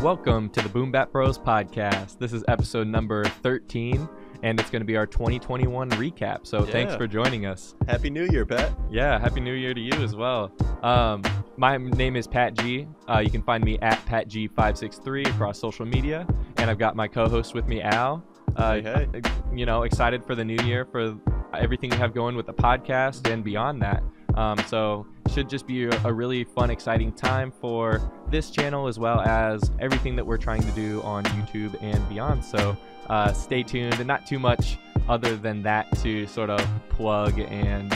Welcome to the Boom Bap Bros podcast. This is episode number 13, and it's going to be our 2021 recap. So thanks for joining us. Happy New Year, Pat. Yeah, Happy New Year to you as well. My name is Pat G. You can find me at PatG563 across social media, and I've got my co-host with me, Al. Hey. You know, excited for the new year, for everything we have going with the podcast and beyond that. So should just be a really fun, exciting time for this channel as well as everything that we're trying to do on YouTube and beyond. So stay tuned, and not too much other than that to sort of plug and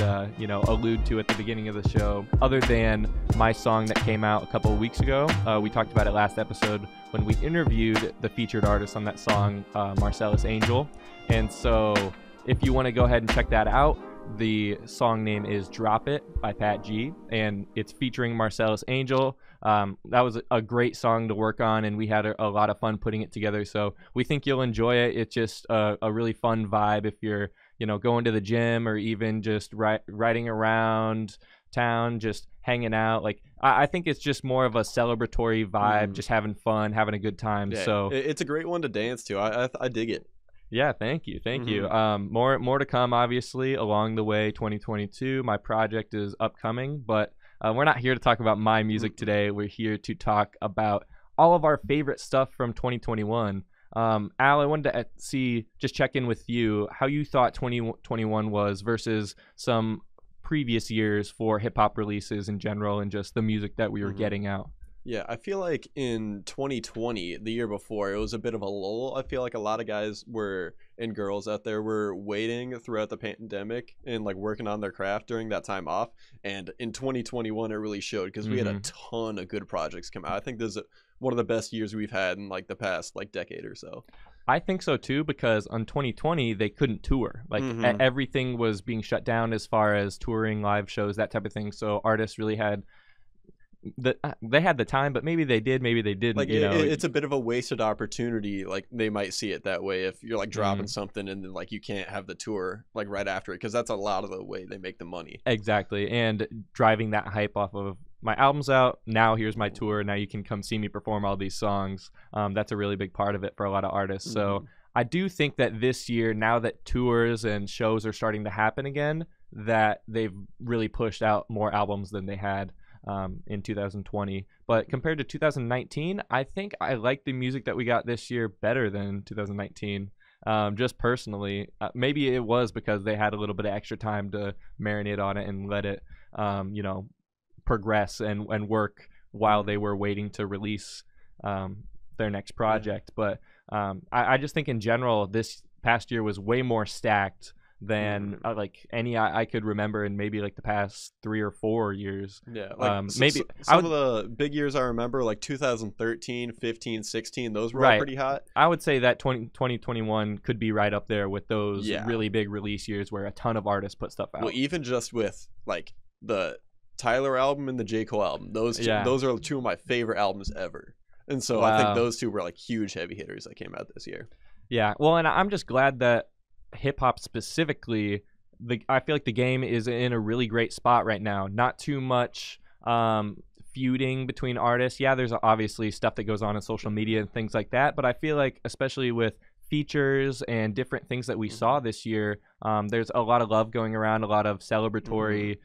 allude to at the beginning of the show, other than my song that came out a couple of weeks ago. We talked about it last episode when we interviewed the featured artist on that song, Marcellus Angel. And so if you want to go ahead and check that out, the song name is Drop It by Pat G, and it's featuring Marcellus Angel. That was a great song to work on, and we had a lot of fun putting it together. So we think you'll enjoy it. It's just a really fun vibe if you're, going to the gym or even just riding around town, just hanging out. Like, I think it's just more of a celebratory vibe, just having fun, having a good time. Yeah, so it's a great one to dance to. I dig it. Yeah, thank you. More to come, obviously, along the way. 2022, my project is upcoming, but we're not here to talk about my music today. We're here to talk about all of our favorite stuff from 2021. Al, I wanted to check in with you, how you thought 2021 was versus some previous years for hip-hop releases in general and just the music that we were getting out. Yeah, I feel like in 2020, the year before, it was a bit of a lull. I feel like a lot of guys and girls out there were waiting throughout the pandemic and like working on their craft during that time off. And in 2021, it really showed because we had a ton of good projects come out. I think this is one of the best years we've had in like the past decade or so. I think so too, because on 2020 they couldn't tour. Like everything was being shut down as far as touring, live shows, that type of thing. So artists really had they had the time, but maybe they did, maybe they didn't. Like it's a bit of a wasted opportunity. Like they might see it that way if you're like dropping something and then like you can't have the tour like right after it, because that's a lot of the way they make the money. Exactly, and driving that hype off of my album's out now, here's my tour, now you can come see me perform all these songs. That's a really big part of it for a lot of artists. So I do think that this year, now that tours and shows are starting to happen again, that they've really pushed out more albums than they had in 2020. But compared to 2019, I think I like the music that we got this year better than 2019. Just personally, maybe it was because they had a little bit of extra time to marinate on it and let it progress and work while they were waiting to release their next project. But I just think in general this past year was way more stacked than like any I could remember in maybe like the past 3 or 4 years. Yeah, like maybe some of the big years I remember, like 2013, 15, 16, those were all pretty hot. I would say that 2021 could be right up there with those really big release years where a ton of artists put stuff out. Well, even just with like the Tyler album and the J. Cole album, those are two of my favorite albums ever. And so I think those two were like huge heavy hitters that came out this year. Yeah, well, and I'm just glad that hip-hop specifically, I feel like the game is in a really great spot right now. Not too much feuding between artists. Yeah, there's obviously stuff that goes on in social media and things like that, but I feel like especially with features and different things that we saw this year, there's a lot of love going around, a lot of celebratory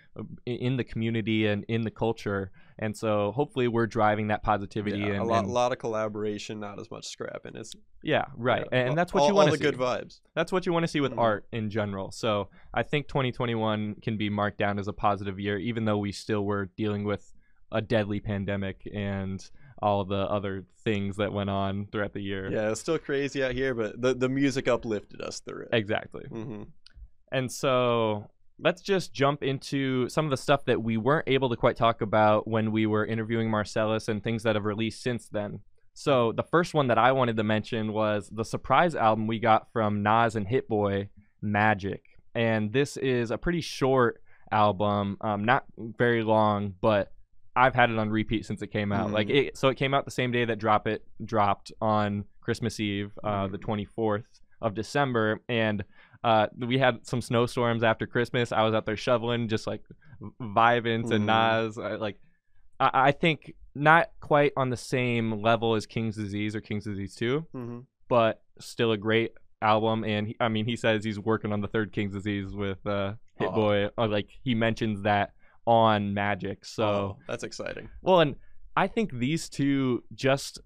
in the community and in the culture. And so hopefully we're driving that positivity. Yeah, and a lot of collaboration, not as much scrapping. And that's what you want to see. All the good vibes. That's what you want to see with art in general. So I think 2021 can be marked down as a positive year, even though we still were dealing with a deadly pandemic and all the other things that went on throughout the year. Yeah, it's still crazy out here, but the music uplifted us through it. Exactly. And so let's just jump into some of the stuff that we weren't able to quite talk about when we were interviewing Marcellus and things that have released since then. So the first one that I wanted to mention was the surprise album we got from Nas and Hit-Boy, Magic. And this is a pretty short album, not very long, but I've had it on repeat since it came out. So it came out the same day that Drop It dropped on Christmas Eve, the 24th of December, and we had some snowstorms after Christmas. I was out there shoveling, just like vibing to Nas. I think not quite on the same level as King's Disease or King's Disease 2, but still a great album. And he says he's working on the third King's Disease with Hit-Boy. Like he mentions that on Magic. So that's exciting. Well, and I think these two, just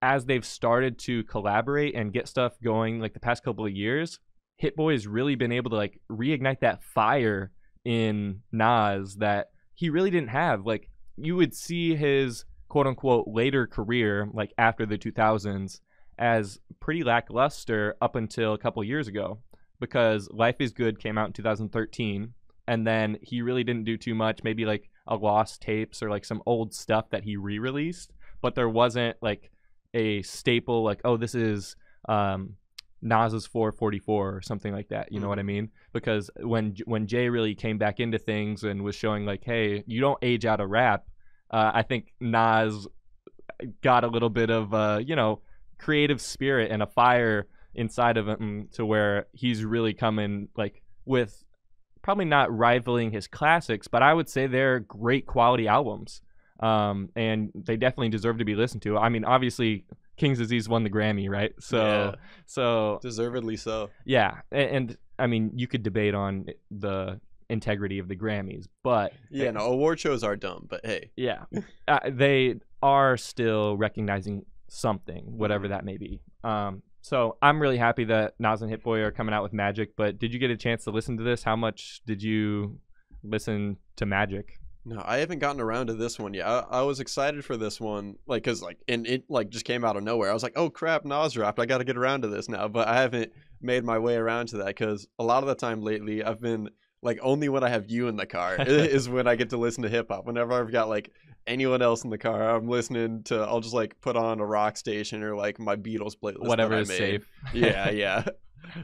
as they've started to collaborate and get stuff going like the past couple of years, Hit-Boy has really been able to like reignite that fire in Nas that he really didn't have. Like you would see his quote unquote later career, like after the 2000s, as pretty lackluster up until a couple years ago, because Life is Good came out in 2013, and then he really didn't do too much, maybe like a lost tapes or like some old stuff that he re-released, but there wasn't like a staple like, oh, this is Nas's 444 or something like that, you know what I mean? Because when Jay really came back into things and was showing like, hey, you don't age out of rap, I think Nas got a little bit of creative spirit and a fire inside of him to where he's really coming like with probably not rivaling his classics, but I would say they're great quality albums, and they definitely deserve to be listened to. I mean, obviously King's Disease won the Grammy, right? So deservedly so. Yeah, and I mean, you could debate on the integrity of the Grammys, but award shows are dumb, but hey, they are still recognizing something, whatever that may be. So I'm really happy that Nas and Hit-Boy are coming out with Magic. But did you get a chance to listen to this? How much did you listen to Magic? No, I haven't gotten around to this one yet. I was excited for this one, like, cause like, and it like just came out of nowhere. I was like, oh crap, Nas dropped. I got to get around to this now. But I haven't made my way around to that, cause a lot of the time lately, I've been like, only when I have you in the car is when I get to listen to hip hop. Whenever I've got like anyone else in the car, I'm listening to, I'll just like put on a rock station or like my Beatles playlist. Whatever is safe. Yeah.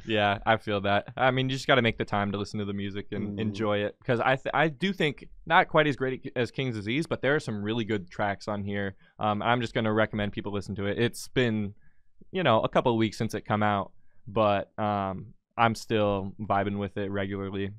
Yeah, I feel that. I mean, you just got to make the time to listen to the music and enjoy it, because I do think not quite as great as King's Disease, but there are some really good tracks on here. I'm just going to recommend people listen to it. It's been, a couple of weeks since it come out, but I'm still vibing with it regularly.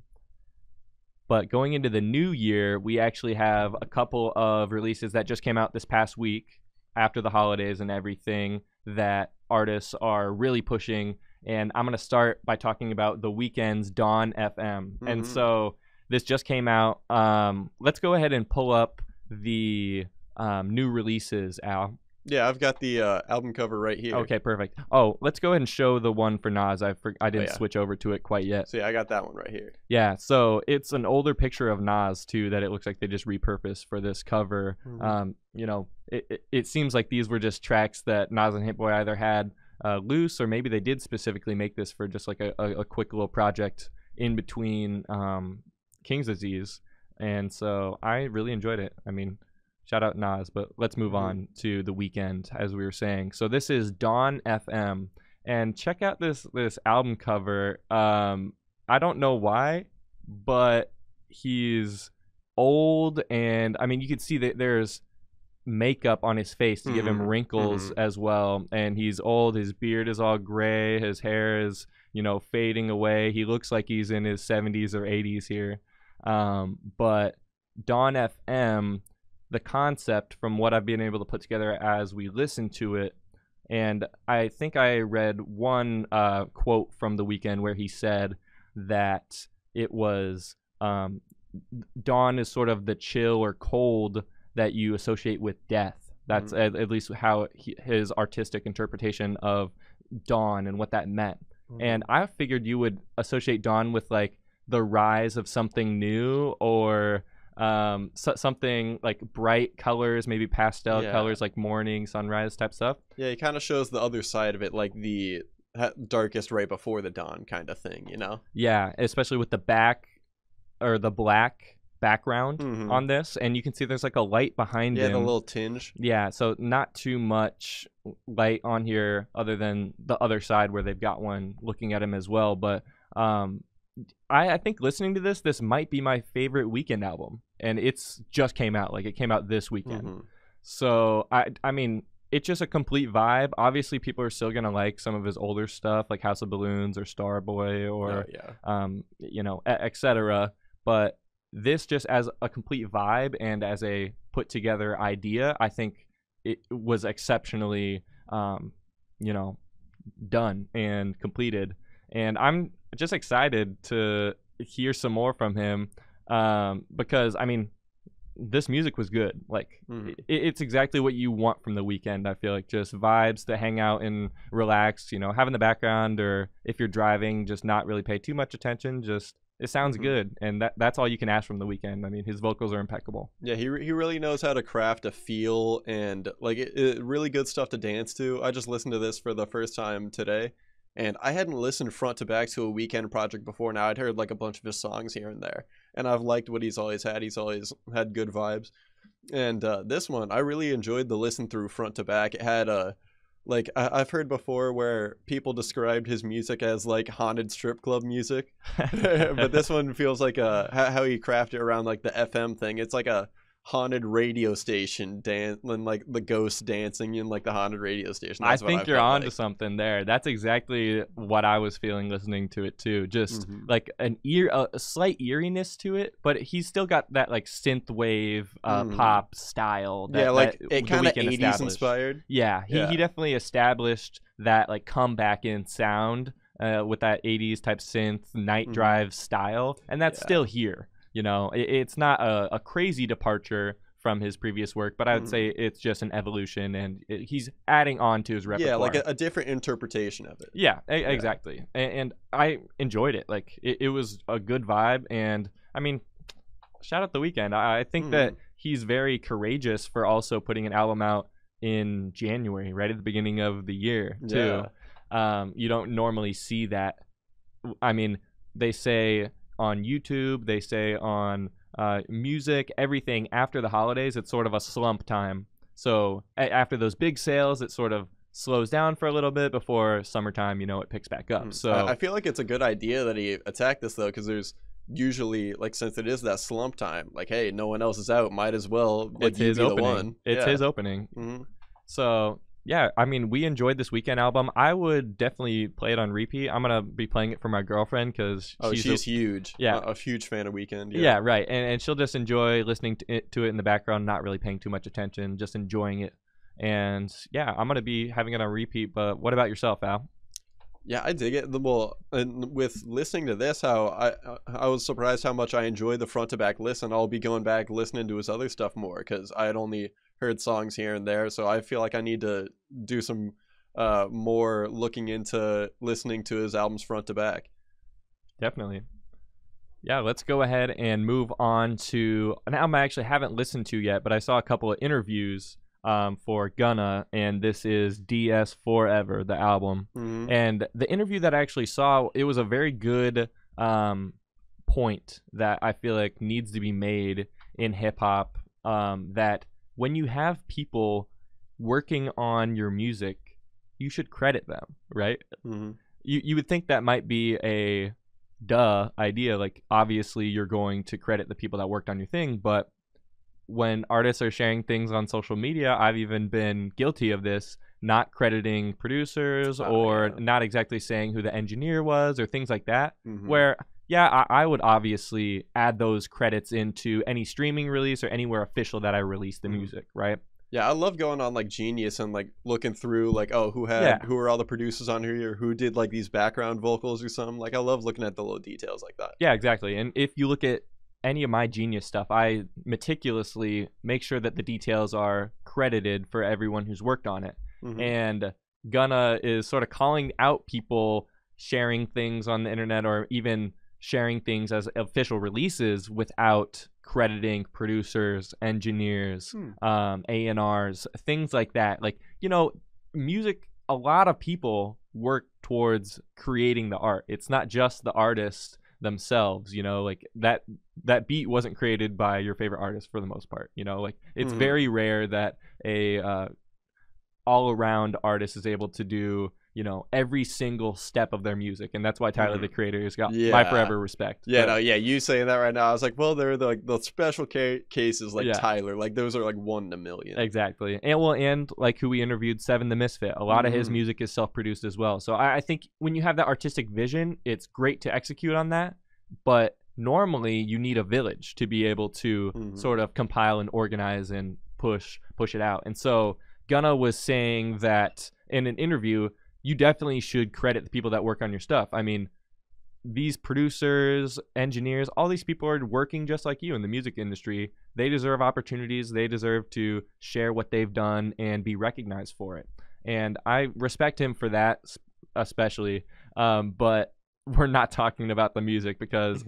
But going into the new year, we actually have a couple of releases that just came out this past week after the holidays and everything that artists are really pushing. And I'm going to start by talking about the Weeknd's Dawn FM. And so this just came out. Let's go ahead and pull up the new releases, Al. Yeah, I've got the album cover right here. Okay, perfect. Oh, let's go ahead and show the one for Nas. I didn't switch over to it quite yet. So yeah, I got that one right here. Yeah, so it's an older picture of Nas too that it looks like they just repurposed for this cover. It seems like these were just tracks that Nas and Hit-Boy either had loose, or maybe they did specifically make this for just like a quick little project in between King's Disease. And so I really enjoyed it. I mean, shout out Nas, but let's move on to the Weeknd, as we were saying. So this is Dawn FM, and check out this album cover. I don't know why, but he's old, and I mean, you can see that there's makeup on his face to give him wrinkles as well, and he's old. His beard is all gray. His hair is, fading away. He looks like he's in his 70s or 80s here. But Dawn FM, the concept, from what I've been able to put together as we listen to it, and I think I read one quote from the Weeknd where he said that it was dawn is sort of the chill or cold that you associate with death. That's at least how his artistic interpretation of dawn and what that meant. And I figured you would associate dawn with like the rise of something new, or something like bright colors, maybe pastel colors, like morning, sunrise type stuff. Yeah, he kind of shows the other side of it, like the darkest right before the dawn kind of thing, Yeah, especially with the black background on this, and you can see there's like a light behind him. Yeah, the little tinge. Yeah, so not too much light on here other than the other side where they've got one looking at him as well. But I think listening to this might be my favorite Weeknd album, and it's just came out. Like, it came out this weekend. So I mean, it's just a complete vibe. Obviously, people are still gonna like some of his older stuff, like House of Balloons or Starboy or etc. But this just as a complete vibe and as a put together idea, I think it was exceptionally, you know, done and completed. And I'm just excited to hear some more from him, because I mean, this music was good. Like it's exactly what you want from the Weeknd. I feel like just vibes to hang out and relax, you know, have in the background, or if you're driving, just not really pay too much attention. Just it sounds good, and that's all you can ask from the Weeknd. I mean, his vocals are impeccable. Yeah, he really knows how to craft a feel, and like really good stuff to dance to. I just listened to this for the first time today, and I hadn't listened front to back to a Weeknd project before. Now I'd heard like a bunch of his songs here and there, and I've liked what he's always had. He's always had good vibes, and this one I really enjoyed the listen through front to back. It had a like I've heard before where people described his music as like haunted strip club music, but this one feels like how he crafted around like the FM thing. It's like a haunted radio station dance, and like the ghosts dancing in like the haunted radio station. That's I think you're onto something there. That's exactly what I was feeling listening to it too. Just like a slight eeriness to it, but he's still got that like synth wave pop style. That, like it kind of 80s inspired. Yeah, he definitely established that like comeback in sound with that 80s type synth night drive style, and that's still here. You know, it's not a crazy departure from his previous work, but I would say it's just an evolution, and he's adding on to his repertoire. Yeah, like a different interpretation of it. Yeah, exactly. And I enjoyed it. Like, it was a good vibe, and, I mean, shout out The Weeknd. I think that he's very courageous for also putting an album out in January, right at the beginning of the year, too. Yeah. You don't normally see that. I mean, they say on YouTube, they say on music, everything after the holidays, it's sort of a slump time. So after those big sales, it sort of slows down for a little bit before summertime, you know, it picks back up. So I feel like it's a good idea that he attacked this though, because there's usually, like, since it is that slump time, like, hey, no one else is out, might as well it's his opening. It's his opening. So yeah, I mean, we enjoyed this Weeknd album. I would definitely play it on repeat. I'm gonna be playing it for my girlfriend because she's huge. Yeah, a huge fan of Weeknd. Yeah, right. And she'll just enjoy listening to it in the background, not really paying too much attention, just enjoying it. And yeah, I'm gonna be having it on repeat. But what about yourself, Al? Yeah, I dig it. Well, and with listening to this, how I was surprised how much I enjoyed the front to back listen. I'll be going back listening to his other stuff more because I had only heard songs here and there, so I feel like I need to do some more looking into listening to his albums front to back. Definitely. Yeah, let's go ahead and move on to an album I actually haven't listened to yet, but I saw a couple of interviews for Gunna, and this is DS Forever, the album. And the interview that I actually saw, it was a very good point that I feel like needs to be made in hip-hop, that when you have people working on your music, you should credit them, right? You would think that might be a idea. Like, obviously, you're going to credit the people that worked on your thing, but when artists are sharing things on social media, I've even been guilty of this, not crediting producers or not exactly saying who the engineer was or things like that, where yeah, I would obviously add those credits into any streaming release or anywhere official that I release the music, right? Yeah, I love going on like Genius and like looking through like, oh, who are all the producers on here, or who did like these background vocals or something. Like, I love looking at the little details like that. Yeah, exactly. And if you look at any of my Genius stuff, I meticulously make sure that the details are credited for everyone who's worked on it. And Gunna is sort of calling out people sharing things on the internet or even sharing things as official releases without crediting producers, engineers, A&Rs, things like that. Like, you know, music, a lot of people work towards creating the art. It's not just the artists themselves, you know, like that beat wasn't created by your favorite artist for the most part, you know, like it's very rare that a all-around artist is able to do, you know, every single step of their music, and that's why Tyler the Creator has got my forever respect. You saying that right now, I was like, well, they're the special cases like Tyler, like those are like 1 in a million. Exactly. And like who we interviewed, Seven the Misfit, a lot of his music is self-produced as well. So I think when you have that artistic vision, it's great to execute on that, but normally you need a village to be able to sort of compile and organize and push it out. And so Gunna was saying that in an interview, you definitely should credit the people that work on your stuff. I mean, these producers, engineers, all these people are working just like you in the music industry. They deserve opportunities. They deserve to share what they've done and be recognized for it. And I respect him for that, especially. But we're not talking about the music because,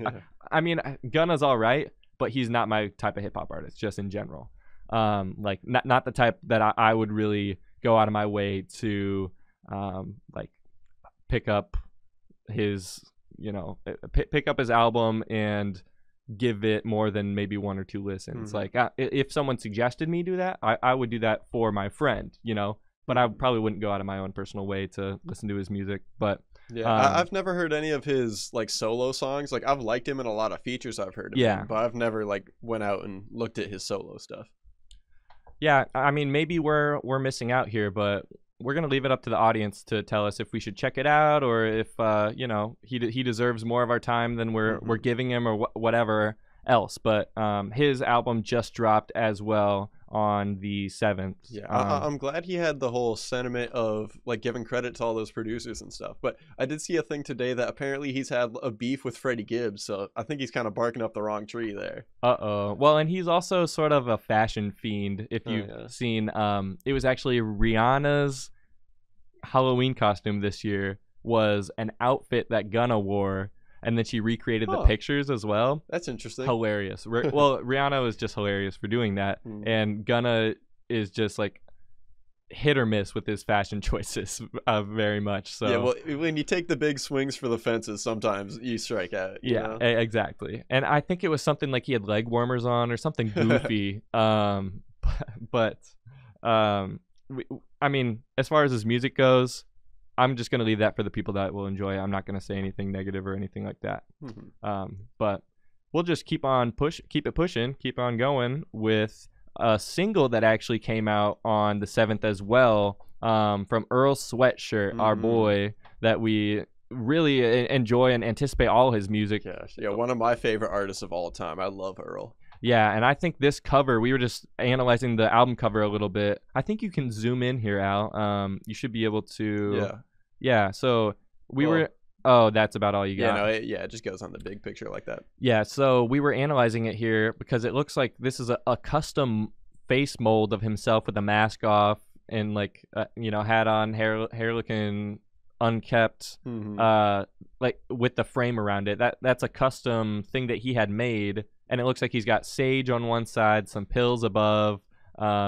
I mean, Gunna's all right, but he's not my type of hip hop artist, just in general. Like not the type that I would really go out of my way to like pick up his, pick up his album and give it more than maybe 1 or 2 listens. Like if someone suggested me do that, I would do that for my friend, but I probably wouldn't go out of my own personal way to listen to his music. But yeah, I've never heard any of his like solo songs. Like I've liked him in a lot of features I've heard of him, but I've never like went out and looked at his solo stuff. Yeah, I mean, maybe we're missing out here, but we're gonna leave it up to the audience to tell us if we should check it out or if he deserves more of our time than we're giving him or whatever else. But his album just dropped as well on the 7th. Yeah, I'm glad he had the whole sentiment of like giving credit to all those producers and stuff. But I did see a thing today that apparently he's had a beef with Freddie Gibbs, so I think he's kind of barking up the wrong tree there. Well, and he's also sort of a fashion fiend. If you've seen, it was actually Rihanna's Halloween costume this year was an outfit that Gunna wore. And then she recreated the pictures as well. That's interesting. Hilarious. Well, Rihanna was just hilarious for doing that. And Gunna is just like hit or miss with his fashion choices very much. So yeah, well, when you take the big swings for the fences, sometimes you strike out. You know? Exactly. And I think it was something like he had leg warmers on or something goofy. I mean, as far as his music goes, I'm just going to leave that for the people that will enjoy it. I'm not going to say anything negative or anything like that. But we'll just keep it pushing, keep on going with a single that actually came out on the 7th as well, from Earl Sweatshirt, our boy that we really enjoy and anticipate all his music. Yeah, one of my favorite artists of all time. I love Earl. Yeah, and I think this cover, we were just analyzing the album cover a little bit. I think you can zoom in here, Al. You should be able to. Yeah, so we were. Oh, that's about all you got. It just goes on the big picture like that. Yeah, so we were analyzing it here because it looks like this is a custom face mold of himself with a mask off and like hat on, hair looking unkept, like with the frame around it. That's a custom thing that he had made, and it looks like he's got sage on one side, some pills above,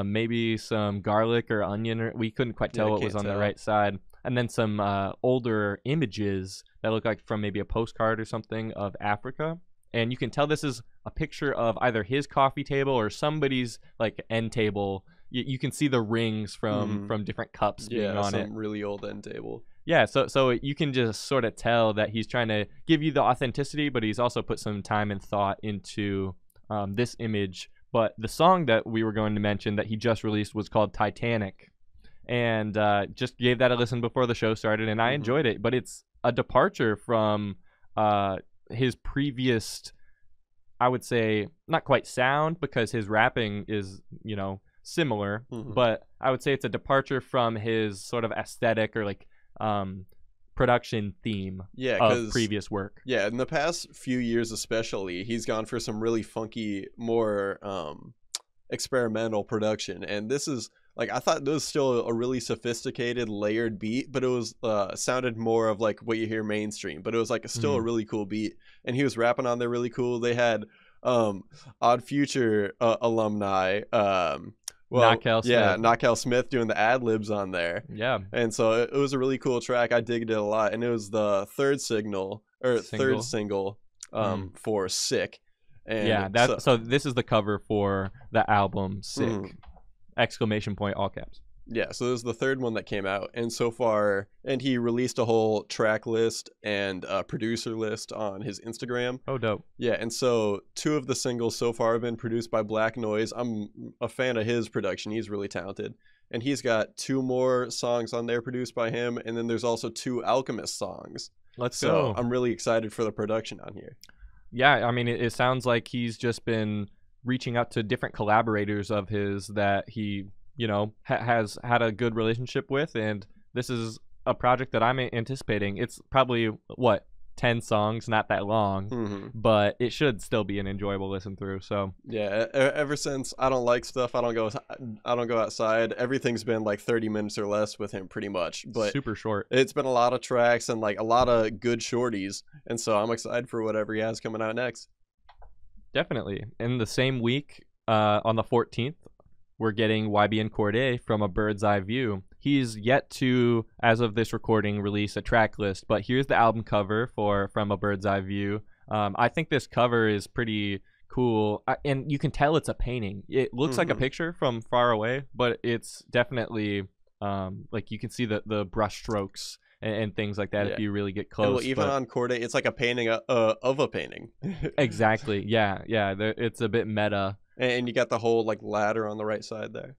maybe some garlic or onion. We couldn't quite tell what was on the right side. And then some older images that look like from maybe a postcard or something of Africa. And you can tell this is a picture of either his coffee table or somebody's like end table. You can see the rings from different cups being on it. Some really old end table. Yeah, so you can just sort of tell that he's trying to give you the authenticity, but he's also put some time and thought into this image. But the song that we were going to mention that he just released was called Titanic. And just gave that a listen before the show started, and I enjoyed it. But it's a departure from his previous, I would say, not quite sound, because his rapping is, similar. But I would say it's a departure from his sort of aesthetic or like production theme of previous work. Yeah, in the past few years especially, he's gone for some really funky, more experimental production. And this is... like, I thought it was still a really sophisticated, layered beat, but it was sounded more of like what you hear mainstream. But it was like still a really cool beat, and he was rapping on there really cool. They had Odd Future alumni, Knockout Smith doing the ad libs on there. Yeah, and so it was a really cool track. I digged it a lot, and it was the third single for Sick. And so this is the cover for the album Sick. Exclamation point, all caps. Yeah, so this is the third one that came out, and so far, and he released a whole track list and producer list on his Instagram. Oh, dope. Yeah, and so 2 of the singles so far have been produced by Black Noise. I'm a fan of his production. He's really talented. And he's got 2 more songs on there produced by him, and then there's also 2 Alchemist songs. Let's go. I'm really excited for the production on here. Yeah, I mean, it sounds like he's just been reaching out to different collaborators of his that he, has had a good relationship with, and this is a project that I'm anticipating. It's probably what 10 songs, not that long, but it should still be an enjoyable listen through. So yeah, ever since I don't like stuff, I don't go outside. Everything's been like 30 minutes or less with him, pretty much. But super short. It's been a lot of tracks and like a lot of good shorties, and so I'm excited for whatever he has coming out next. Definitely. In the same week, on the 14th, we're getting YBN Cordae from A Bird's Eye View. He's yet to, as of this recording, release a track list, but here's the album cover for From A Bird's Eye View. I think this cover is pretty cool, and you can tell it's a painting. It looks like a picture from far away, but it's definitely like you can see the brush strokes and things like that if you really get close. Well, even on Cordae, it's like a painting of a painting. Exactly. Yeah. It's a bit meta. And you got the whole like ladder on the right side there.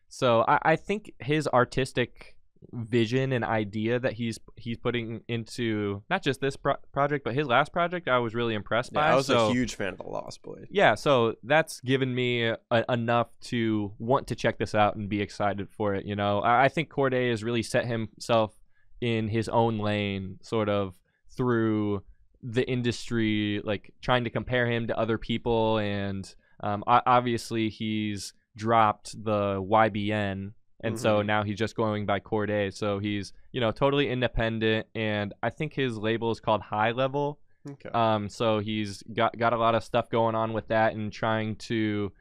So I think his artistic vision and idea that he's putting into not just this project but his last project, I was really impressed by. I was a huge fan of The Lost Boys. Yeah, so that's given me enough to want to check this out and be excited for it. I think Cordae has really set himself in his own lane, sort of through the industry, like trying to compare him to other people, and obviously he's dropped the YBN, and so now he's just going by Cordae. So he's totally independent, and I think his label is called High Level. Okay. So he's got a lot of stuff going on with that and trying to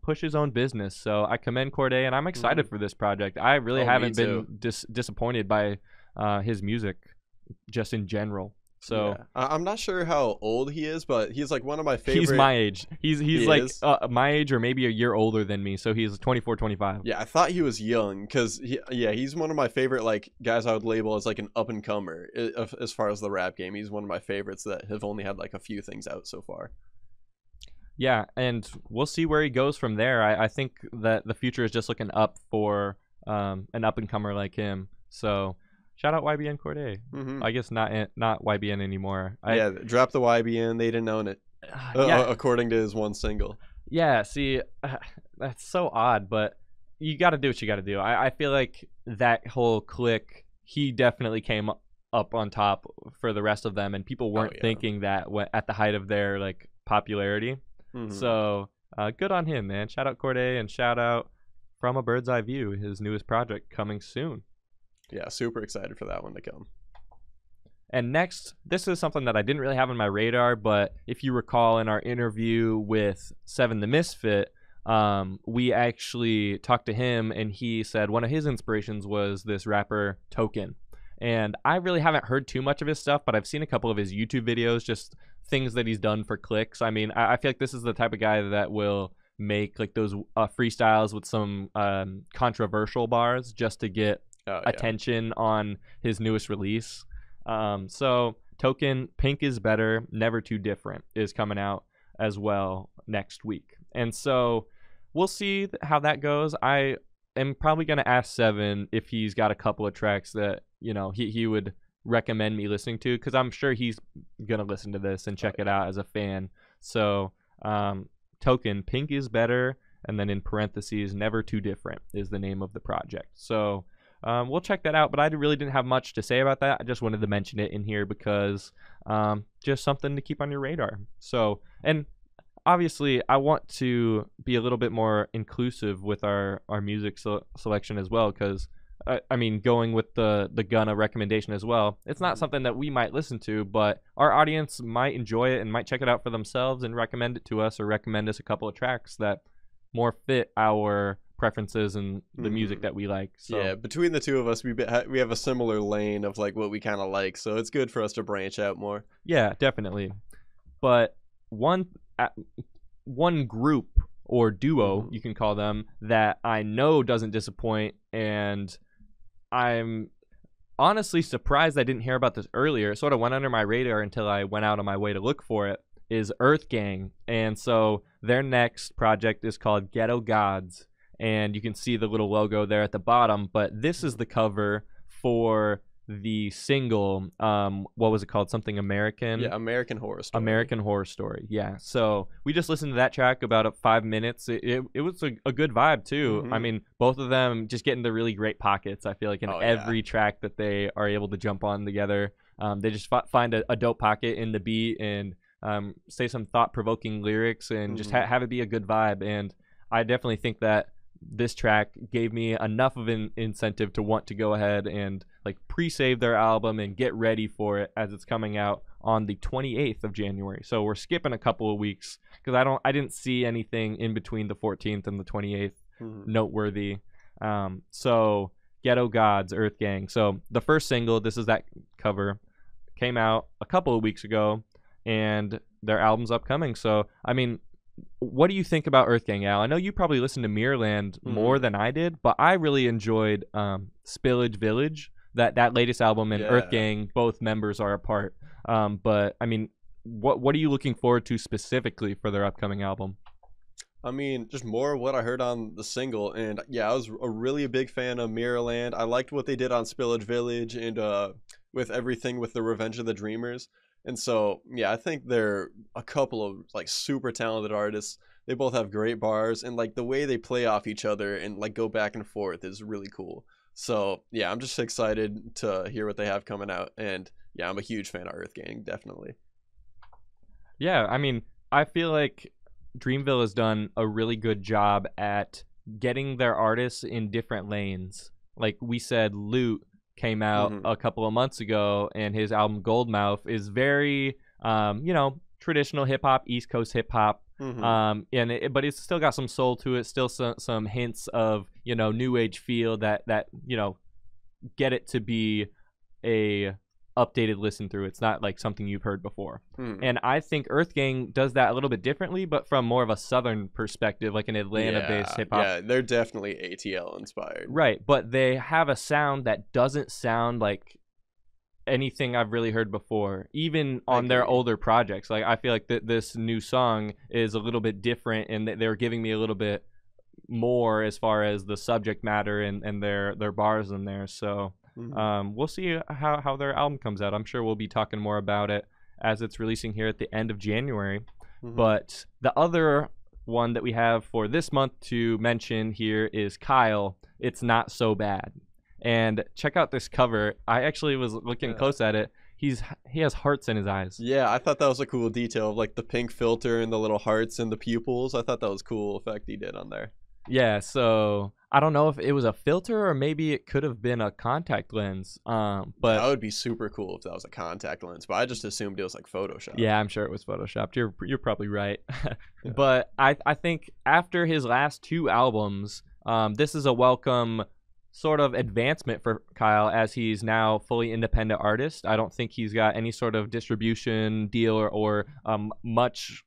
push his own business. So I commend Cordae, and I'm excited for this project. I really haven't been disappointed by his music just in general. So I'm not sure how old he is, but he's like one of my favorite. He's my age. He's like my age or maybe a year older than me. So he's 24, 25. Yeah, I thought he was young because he's one of my favorite like guys I would label as like an up and comer as far as the rap game. He's one of my favorites that have only had like a few things out so far. Yeah, and we'll see where he goes from there. I think that the future is just looking up for an up and comer like him. So shout out YBN Cordae. I guess not YBN anymore. Drop the YBN. They didn't own it, according to his one single. Yeah, see, that's so odd, but you got to do what you got to do. I feel like that whole clique, he definitely came up on top for the rest of them, and people weren't thinking that at the height of their like popularity. So good on him, man. Shout out Cordae, and shout out From A Bird's Eye View, his newest project coming soon. Yeah, super excited for that one to come. And next, this is something that I didn't really have on my radar, but if you recall in our interview with Seven the Misfit, we actually talked to him, and he said one of his inspirations was this rapper Token. And I really haven't heard too much of his stuff, but I've seen a couple of his YouTube videos, just things that he's done for clicks. I mean, I feel like this is the type of guy that will make like those freestyles with some controversial bars just to get attention on his newest release. So Token, Pink is Better, Never Too Different is coming out as well next week. And so we'll see how that goes. I am probably going to ask Seven if he's got a couple of tracks that, he would recommend me listening to, because I'm sure he's going to listen to this and check it out as a fan. So Token, Pink is Better, and then in parentheses, Never Too Different is the name of the project. So we'll check that out, but I really didn't have much to say about that. I just wanted to mention it in here because just something to keep on your radar. So, and obviously I want to be a little bit more inclusive with our music selection as well, because I mean, going with the Gunna recommendation as well, it's not something that we might listen to, but our audience might enjoy it and might check it out for themselves and recommend it to us, or recommend us a couple of tracks that more fit our preferences and the music that we like. So yeah, between the two of us, we have a similar lane of like what we kind of like, so it's good for us to branch out more. Yeah, definitely. But one group or duo, you can call them, that I know doesn't disappoint, and I'm honestly surprised I didn't hear about this earlier. It sort of went under my radar until I went out on my way to look for it, is EARTHGANG. And so their next project is called Ghetto Gods, and you can see the little logo there at the bottom, but this is the cover for the single, what was it called? Something American? Yeah, American Horror Story. American Horror Story. Yeah. So we just listened to that track about 5 minutes. It was a good vibe too. I mean, both of them just get into really great pockets. I feel like in every track that they are able to jump on together, they just find a dope pocket in the beat and say some thought-provoking lyrics and just have it be a good vibe. And I definitely think that this track gave me enough of an incentive to want to go ahead and like pre-save their album and get ready for it as it's coming out on the 28th of January. So we're skipping a couple of weeks because I didn't see anything in between the 14th and the 28th noteworthy. So Ghetto Gods, EARTHGANG. So the first single, this is that cover, came out a couple of weeks ago, and their album's upcoming. So I mean, what do you think about EARTHGANG, Al? I know you probably listened to Mirrorland more than I did, but I really enjoyed Spillage Village, that latest album, and EARTHGANG, both members are a part. But I mean, what are you looking forward to specifically for their upcoming album? I mean, just more of what I heard on the single, and yeah, I was a really big fan of Mirrorland. I liked what they did on Spillage Village and with everything with the Revenge of the Dreamers. And so, yeah, I think they're a couple of like super talented artists. They both have great bars, and like the way they play off each other and like go back and forth is really cool. So, yeah, I'm just excited to hear what they have coming out. And yeah, I'm a huge fan of EARTHGANG, definitely. Yeah, I mean, I feel like Dreamville has done a really good job at getting their artists in different lanes. Like we said, Loot came out a couple of months ago, and his album Goldmouth is very traditional hip-hop, East Coast hip-hop, but it's still got some soul to it, still some hints of new age feel that get it to be a updated listen through. It's not like something you've heard before. And I think EARTHGANG does that a little bit differently, but from more of a southern perspective, like an Atlanta-based hip-hop. Yeah, they're definitely ATL inspired. Right, but they have a sound that doesn't sound like anything I've really heard before, even on their older projects. Like I feel like this new song is a little bit different, and they're giving me a little bit more as far as the subject matter and their bars in there. So we'll see how their album comes out. I'm sure we'll be talking more about it as it's releasing here at the end of January. But the other one that we have for this month to mention here is Kyle, It's Not So Bad. And check out this cover. I actually was looking close at it. He has hearts in his eyes. Yeah, I thought that was a cool detail of like the pink filter and the little hearts and the pupils. I thought that was a cool effect he did on there. Yeah, so I don't know if it was a filter or maybe it could have been a contact lens. But that would be super cool if that was a contact lens. But I just assumed it was like Photoshop. Yeah, I'm sure it was Photoshopped. You're probably right. But I think after his last two albums, this is a welcome sort of advancement for Kyle as he's now fully independent artist. I don't think he's got any sort of distribution deal or much,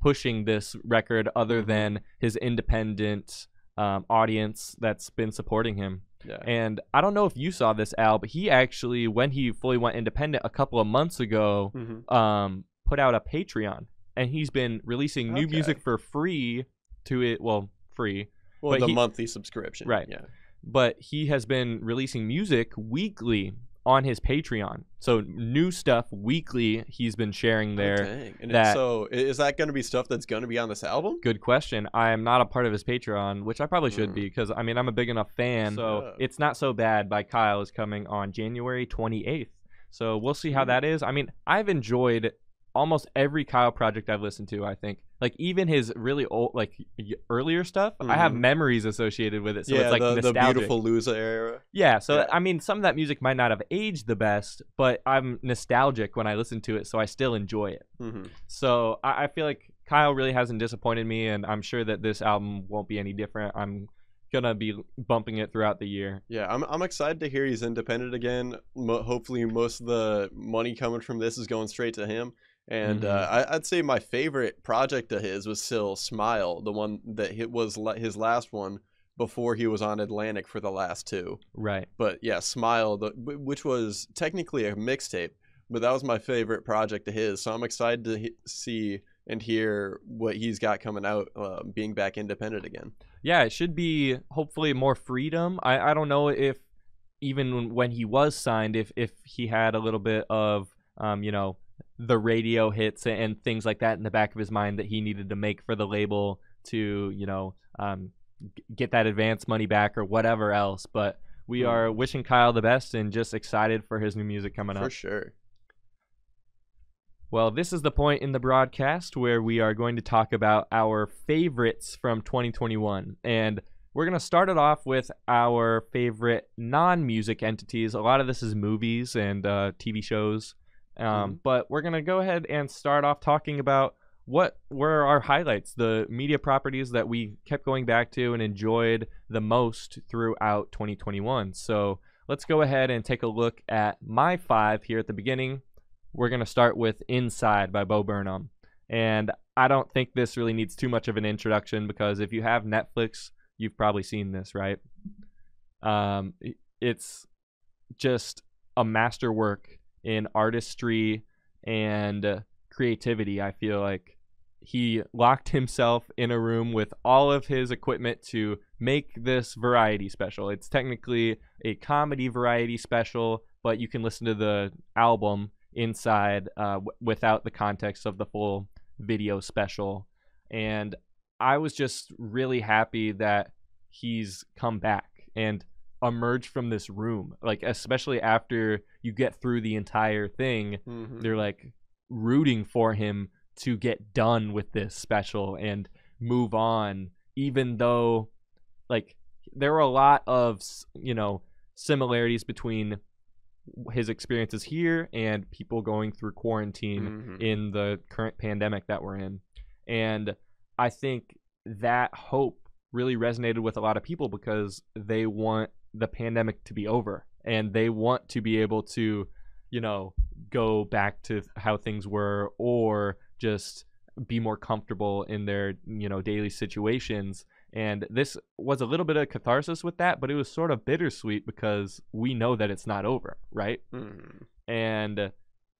pushing this record other than his independent audience that's been supporting him. And I don't know if you saw this, Al, but he actually, when he fully went independent a couple of months ago, put out a Patreon, and he's been releasing new music for free to it. Well, free. Well, the monthly subscription. Right. Yeah. But he has been releasing music weekly on his Patreon. So new stuff weekly he's been sharing there. Dang. And so is that going to be stuff that's going to be on this album? Good question. I am not a part of his Patreon, which I probably should be because, I mean, I'm a big enough fan. So It's Not So Bad by Kyle is coming on January 28th. So we'll see how that is. I mean, I've enjoyed almost every Kyle project I've listened to, I think. Like even his really old, like earlier stuff, I have memories associated with it. So it's like nostalgic. The Beautiful Loser era. Yeah. So I mean, some of that music might not have aged the best, but I'm nostalgic when I listen to it, so I still enjoy it. So I feel like Kyle really hasn't disappointed me, and I'm sure that this album won't be any different. I'm gonna be bumping it throughout the year. Yeah, I'm excited to hear he's independent again. Hopefully, most of the money coming from this is going straight to him. And I'd say my favorite project of his was still Smile, the one that was his last one before he was on Atlantic for the last two. Right. But yeah, Smile, which was technically a mixtape, but that was my favorite project of his. So I'm excited to see and hear what he's got coming out, being back independent again. Yeah, it should be hopefully more freedom. I don't know if even when he was signed, if he had a little bit of the radio hits and things like that in the back of his mind that he needed to make for the label to get that advance money back or whatever else. But we are wishing Kyle the best and just excited for his new music coming up. For sure. Well, this is the point in the broadcast where we are going to talk about our favorites from 2021. And we're going to start it off with our favorite non-music entities. A lot of this is movies and TV shows. But we're going to go ahead and start off talking about what were our highlights, the media properties that we kept going back to and enjoyed the most throughout 2021. So let's go ahead and take a look at my 5 here at the beginning. We're going to start with Inside by Bo Burnham. And I don't think this really needs too much of an introduction because if you have Netflix, you've probably seen this, right? It's just a masterwork in artistry and creativity. I feel like he locked himself in a room with all of his equipment to make this variety special. It's technically a comedy variety special, but you can listen to the album Inside without the context of the full video special. And I was just really happy that he's come back and emerged from this room, like especially after you get through the entire thing. They're like rooting for him to get done with this special and move on, even though like there were a lot of similarities between his experiences here and people going through quarantine in the current pandemic that we're in. And I think that hope really resonated with a lot of people because they want the pandemic to be over and they want to be able to go back to how things were or just be more comfortable in their daily situations. And this was a little bit of catharsis with that, but it was sort of bittersweet because we know that it's not over, right? And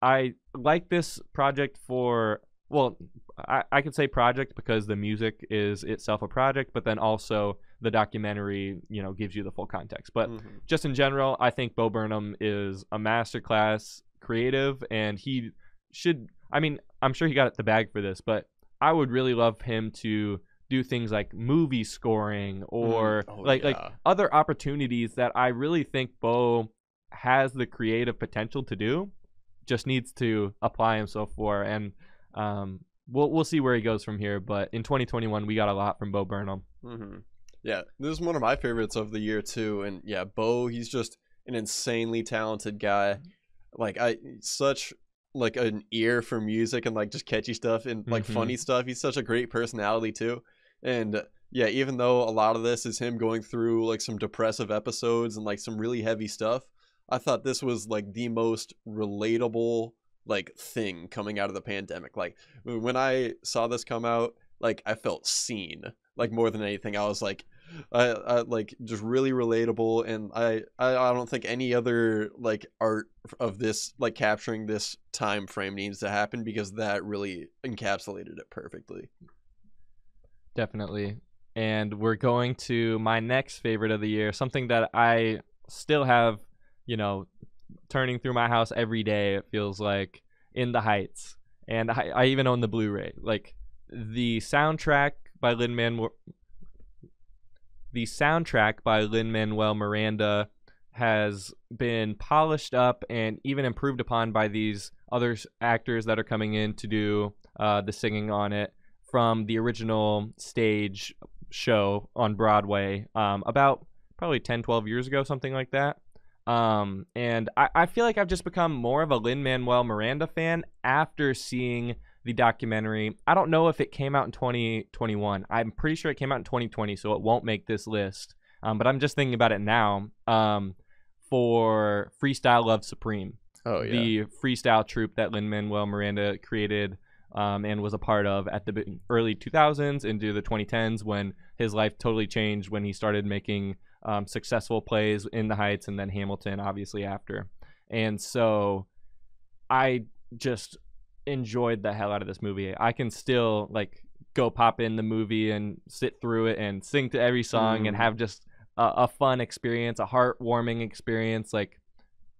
I like this project for, well, I could say project because the music is itself a project, but then also the documentary, gives you the full context. But just in general, I think Bo Burnham is a masterclass creative, and he should, I'm sure he got the bag for this, but I would really love him to do things like movie scoring or like other opportunities that I really think Bo has the creative potential to do, just needs to apply himself for. And we'll see where he goes from here, but in 2021 we got a lot from Bo Burnham. Yeah, this is one of my favorites of the year too. And yeah, Bo, he's just an insanely talented guy. Like such like an ear for music and like just catchy stuff and like funny stuff. He's such a great personality too. And yeah, even though a lot of this is him going through like some depressive episodes and like some really heavy stuff, I thought this was like the most relatable like thing coming out of the pandemic. Like when I saw this come out, like I felt seen, like more than anything. I was like, I like just really relatable, and I don't think any other like art of this like capturing this time frame needs to happen because that really encapsulated it perfectly. Definitely. And we're going to my next favorite of the year, something that I still have, turning through my house every day, it feels like, In the Heights. And I even own the Blu-ray. Like the soundtrack by Lin-Manuel Miranda has been polished up and even improved upon by these other actors that are coming in to do the singing on it from the original stage show on Broadway about probably 10-12 years ago, something like that. And I feel like I've just become more of a Lin-Manuel Miranda fan after seeing the documentary. I don't know if it came out in 2021. I'm pretty sure it came out in 2020, so it won't make this list. But I'm just thinking about it now for Freestyle Love Supreme. Oh, yeah. The freestyle troupe that Lin-Manuel Miranda created and was a part of at the early 2000s into the 2010s when his life totally changed when he started making successful plays In the Heights and then Hamilton, obviously, after. And so I just enjoyed the hell out of this movie. I can still like go pop in the movie and sit through it and sing to every song and have just a fun experience, a heartwarming experience. Like,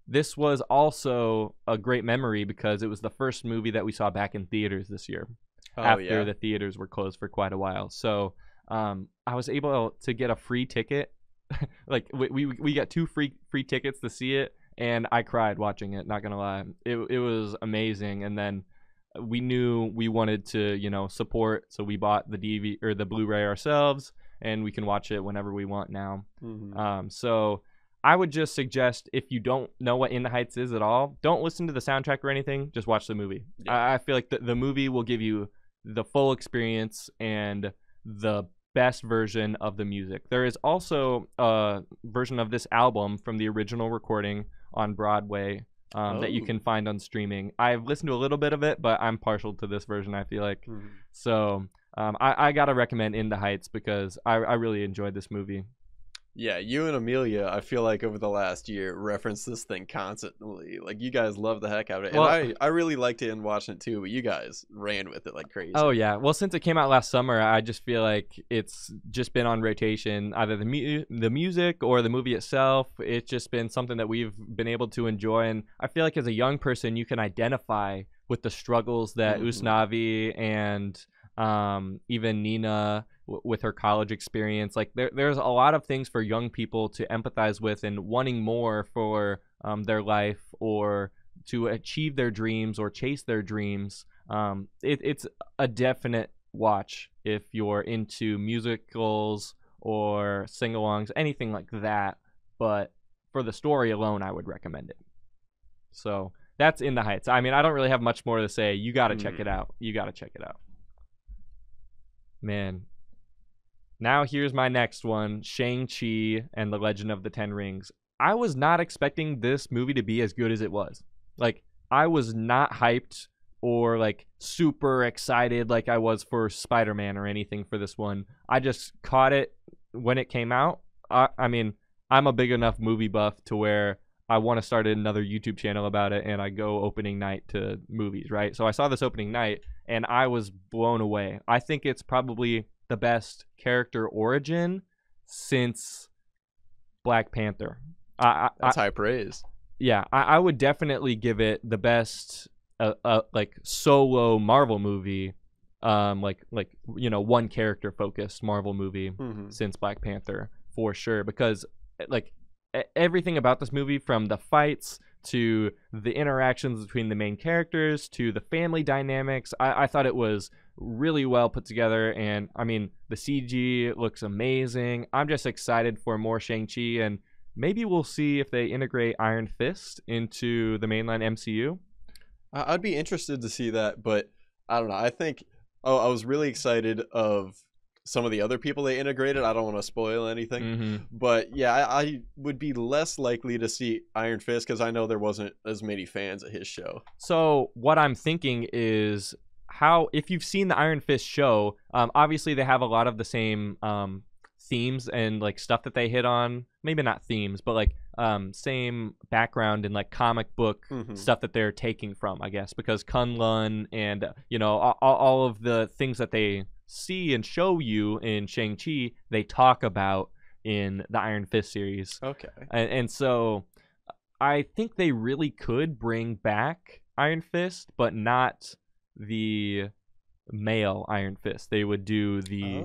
this was also a great memory because it was the first movie that we saw back in theaters this year after the theaters were closed for quite a while. So I was able to get a free ticket. Like, we got 2 free tickets to see it, and I cried watching it, not gonna lie. It was amazing. And then we knew we wanted to, you know, support, so we bought the DVD or the Blu-ray ourselves, and we can watch it whenever we want now. So I would just suggest, if you don't know what In the Heights is at all, don't listen to the soundtrack or anything. Just watch the movie. I feel like the movie will give you the full experience and the best version of the music. There is also a version of this album from the original recording on Broadway that you can find on streaming. I've listened to a little bit of it, but I'm partial to this version, I feel like. So I gotta recommend In the Heights because I really enjoyed this movie. Yeah, you and Amelia, I feel like over the last year, reference this thing constantly. Like, you guys love the heck out of it. Well, and I really liked it and watching it too, but you guys ran with it like crazy. Oh, yeah. Well, since it came out last summer, I just feel like it's just been on rotation, either the music or the movie itself. It's just been something that we've been able to enjoy. And I feel like as a young person, you can identify with the struggles that Usnavi and even Nina with her college experience. Like, there's a lot of things for young people to empathize with and wanting more for their life or to achieve their dreams or chase their dreams. It's a definite watch if you're into musicals or sing-alongs, anything like that. But for the story alone, I would recommend it. So that's In the Heights. I mean, I don't really have much more to say. You got to check it out. You got to check it out. Man. Now here's my next one, Shang-Chi and the Legend of the Ten Rings. I was not expecting this movie to be as good as it was. Like, I was not hyped or like super excited like I was for Spider-Man or anything for this one. I just caught it when it came out. I mean, I'm a big enough movie buff to where I want to start another YouTube channel about it, and I go opening night to movies, right? So I saw this opening night, and I was blown away. I think it's probably the best character origin since Black Panther. That's high praise. Yeah, I would definitely give it the best like solo Marvel movie, like you know, one character focused Marvel movie since Black Panther for sure, because like everything about this movie, from the fights to the interactions between the main characters to the family dynamics, I thought it was really well put together. And I mean, the CG looks amazing. I'm just excited for more Shang-Chi, and maybe we'll see if they integrate Iron Fist into the mainline MCU. I'd be interested to see that, but I don't know. I think I was really excited of some of the other people they integrated. I don't want to spoil anything, but yeah, I would be less likely to see Iron Fist because I know there wasn't as many fans at his show. So what I'm thinking is, how, if you've seen the Iron Fist show, obviously they have a lot of the same themes and like stuff that they hit on. Maybe not themes, but like same background and like comic book stuff that they're taking from, I guess, because Kunlun and you know, all of the things that they see and show you in Shang-Chi, they talk about in the Iron Fist series. Okay. And so I think they really could bring back Iron Fist, but not the male Iron Fist. They would do the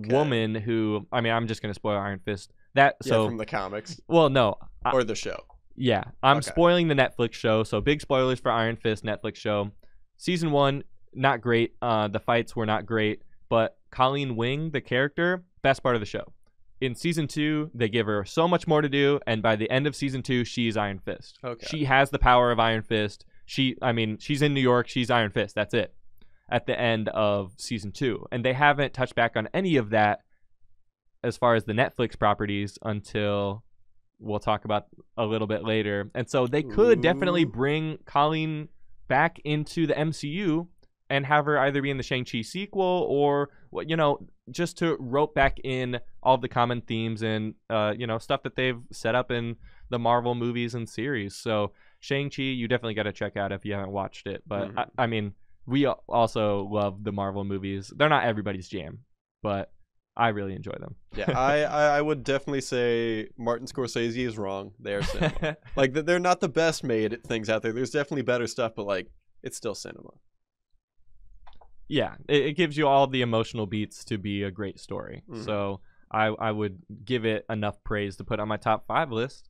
woman who, I mean, I'm just going to spoil Iron Fist. So from the comics. Well, no. Or the show. Yeah. I'm spoiling the Netflix show, so big spoilers for Iron Fist Netflix show. Season 1, not great. The fights were not great. But Colleen Wing, the character, best part of the show. In season 2, they give her so much more to do, and by the end of season 2, she's Iron Fist. Okay. She has the power of Iron Fist. I mean, she's in New York. She's Iron Fist. That's it. At the end of season 2, and they haven't touched back on any of that as far as the Netflix properties until we'll talk about a little bit later. And so they could definitely bring Colleen back into the MCU and have her either be in the Shang-Chi sequel or, you know, just to rope back in all the common themes and, you know, stuff that they've set up in the Marvel movies and series. So Shang-Chi, you definitely got to check out if you haven't watched it. But, I mean, we also love the Marvel movies. They're not everybody's jam, but I really enjoy them. Yeah, I would definitely say Martin Scorsese is wrong. They're cinema. Like, they're not the best made things out there. There's definitely better stuff, but like, it's still cinema. Yeah, it gives you all the emotional beats to be a great story. So I would give it enough praise to put on my top 5 list.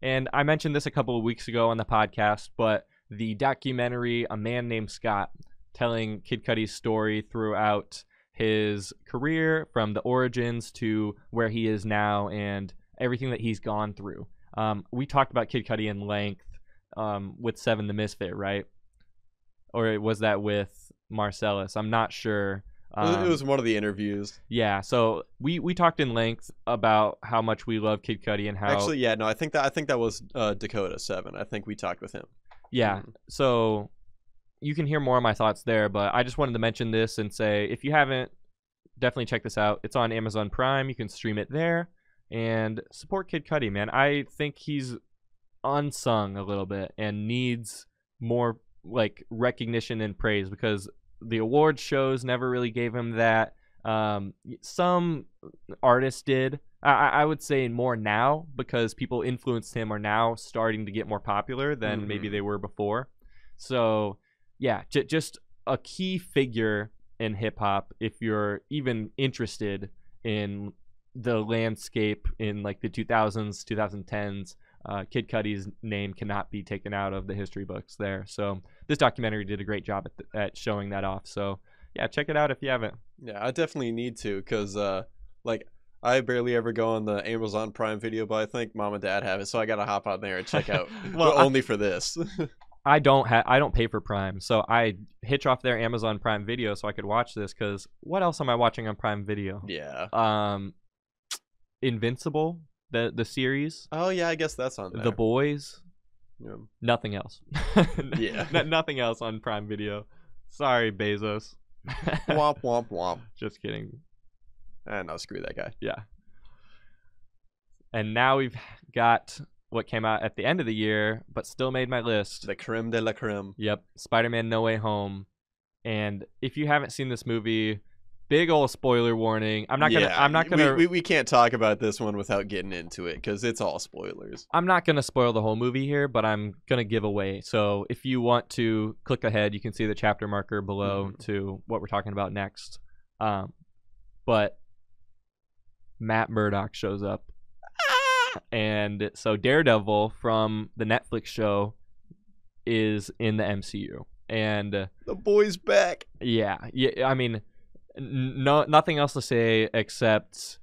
And I mentioned this a couple of weeks ago on the podcast, but the documentary A Man Named Scott, telling Kid Cudi's story throughout his career from the origins to where he is now and everything that he's gone through. We talked about Kid Cudi in length with Seven the Misfit, right? Or was that with Marcellus? I'm not sure. It was one of the interviews. Yeah, so we talked in length about how much we love Kid Cudi and how... Actually, yeah, no, I think that was Dakota 7. I think we talked with him. Yeah, so you can hear more of my thoughts there, but I just wanted to mention this and say, if you haven't, definitely check this out. It's on Amazon Prime. You can stream it there and support Kid Cudi, man. I think he's unsung a little bit and needs more like recognition and praise, because the award shows never really gave him that. Some artists did. I would say more now, because people influenced him are now starting to get more popular than maybe they were before. So yeah, just a key figure in hip hop if you're even interested in the landscape in like the 2000s, 2010s. Kid Cudi's name cannot be taken out of the history books there. So this documentary did a great job at showing that off. So yeah, check it out if you haven't. Yeah, I definitely need to, because like, I barely ever go on the Amazon Prime Video, but I think mom and dad have it, so I gotta hop on there and check out. Well, but only for this. I don't pay for Prime, so I hitch off their Amazon Prime Video so I could watch this, because what else am I watching on Prime Video? Yeah. Invincible, the series. Oh yeah, I guess that's on there. The Boys. Yeah. Nothing else. Yeah. Nothing else on Prime Video. Sorry, Bezos. Womp womp womp. Just kidding. No, screw that guy. Yeah. And now we've got what came out at the end of the year, but still made my list. The creme de la creme. Yep. Spider-Man No Way Home. And if you haven't seen this movie, big old spoiler warning. I'm not gonna. We can't talk about this one without getting into it, because it's all spoilers. I'm not gonna spoil the whole movie here, but I'm gonna give away. So if you want to click ahead, you can see the chapter marker below to what we're talking about next. But Matt Murdock shows up, and so Daredevil from the Netflix show is in the MCU, and the boy's back. Yeah. I mean, nothing else to say except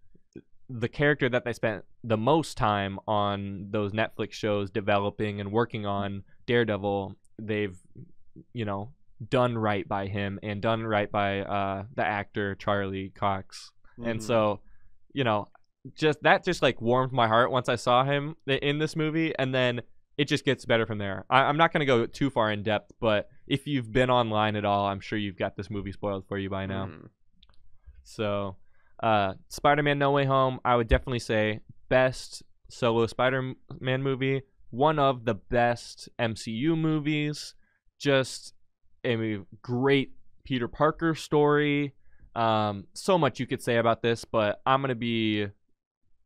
the character that they spent the most time on those Netflix shows developing and working on, Daredevil, they've done right by him and done right by the actor Charlie Cox. And so just like warmed my heart once I saw him in this movie, and then it just gets better from there. I'm not going to go too far in depth, but if you've been online at all, I'm sure you've got this movie spoiled for you by now. So Spider-Man No Way Home, I would definitely say best solo Spider-Man movie, one of the best MCU movies, just a great Peter Parker story. So much you could say about this, but I'm going to be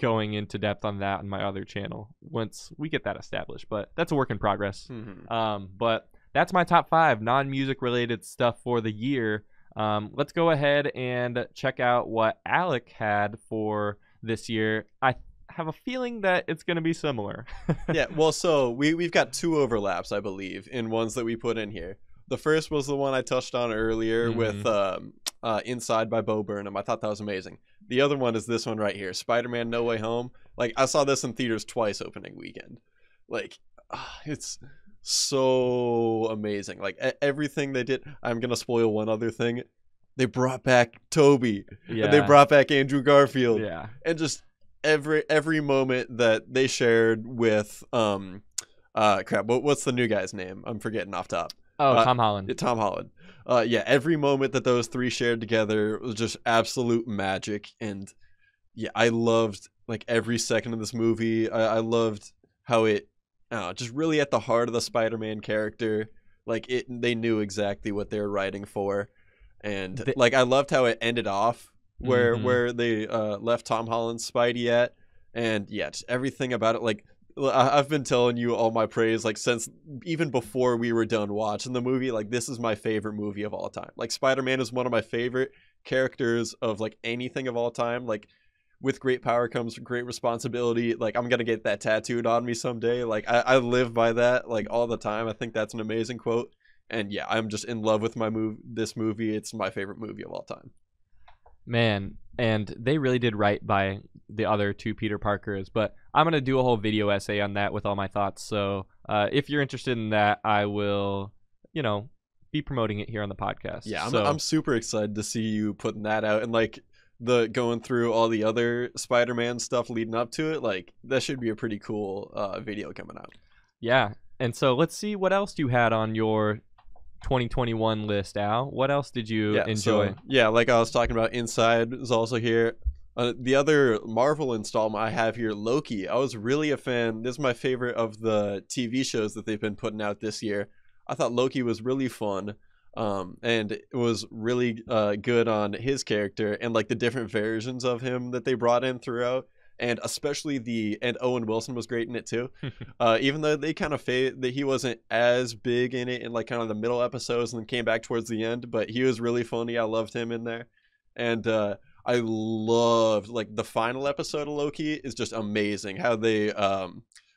going into depth on that on my other channel once we get that established, but that's a work in progress. But that's my top 5 non-music related stuff for the year. Let's go ahead and check out what Alec had for this year. I have a feeling that it's going to be similar. Yeah, well, so we've got 2 overlaps, I believe, in ones that we put in here. The first was the one I touched on earlier with Inside by Bo Burnham. I thought that was amazing. The other one is this one right here, Spider-Man No Way Home. Like, I saw this in theaters twice opening weekend. Like, it's so amazing. Like, everything they did. I'm going to spoil one other thing. They brought back Toby. Yeah. And they brought back Andrew Garfield. Yeah. And just every moment that they shared with what's the new guy's name? I'm forgetting off top. Tom Holland. Tom Holland. Yeah, every moment that those 3 shared together was just absolute magic. And yeah, I loved like every second of this movie. I loved how it just really at the heart of the Spider-Man character. Like they knew exactly what they were writing for. And like I loved how it ended off where they left Tom Holland's Spidey at, and yeah, just everything about it. Like, I've been telling you all my praise, like, since even before we were done watching the movie. Like, this is my favorite movie of all time. Like, Spider-Man is one of my favorite characters of like anything of all time. Like, with great power comes great responsibility. Like, I'm gonna get that tattooed on me someday. Like, I live by that, like, all the time. I think that's an amazing quote. And yeah, I'm just in love with this movie. It's my favorite movie of all time. Man, and they really did right by the other two Peter Parkers, but I'm going to do a whole video essay on that with all my thoughts. So if you're interested in that, I will, be promoting it here on the podcast. Yeah, I'm super excited to see you putting that out, and like the going through all the other Spider-Man stuff leading up to it. Like, that should be a pretty cool video coming out. Yeah, and so let's see what else you had on your 2021 list, Al. What else did you enjoy? So, like I was talking about, Inside is also here. The other Marvel installment I have here, Loki. I was really a fan. This is my favorite of the TV shows that they've been putting out this year. I thought Loki was really fun, and it was really good on his character and like the different versions of him that they brought in throughout. And especially and Owen Wilson was great in it too. Even though they kind of that he wasn't as big in it in like kind of the middle episodes and then came back towards the end, but he was really funny. I loved him in there. And I loved like the final episode of Loki is just amazing. How they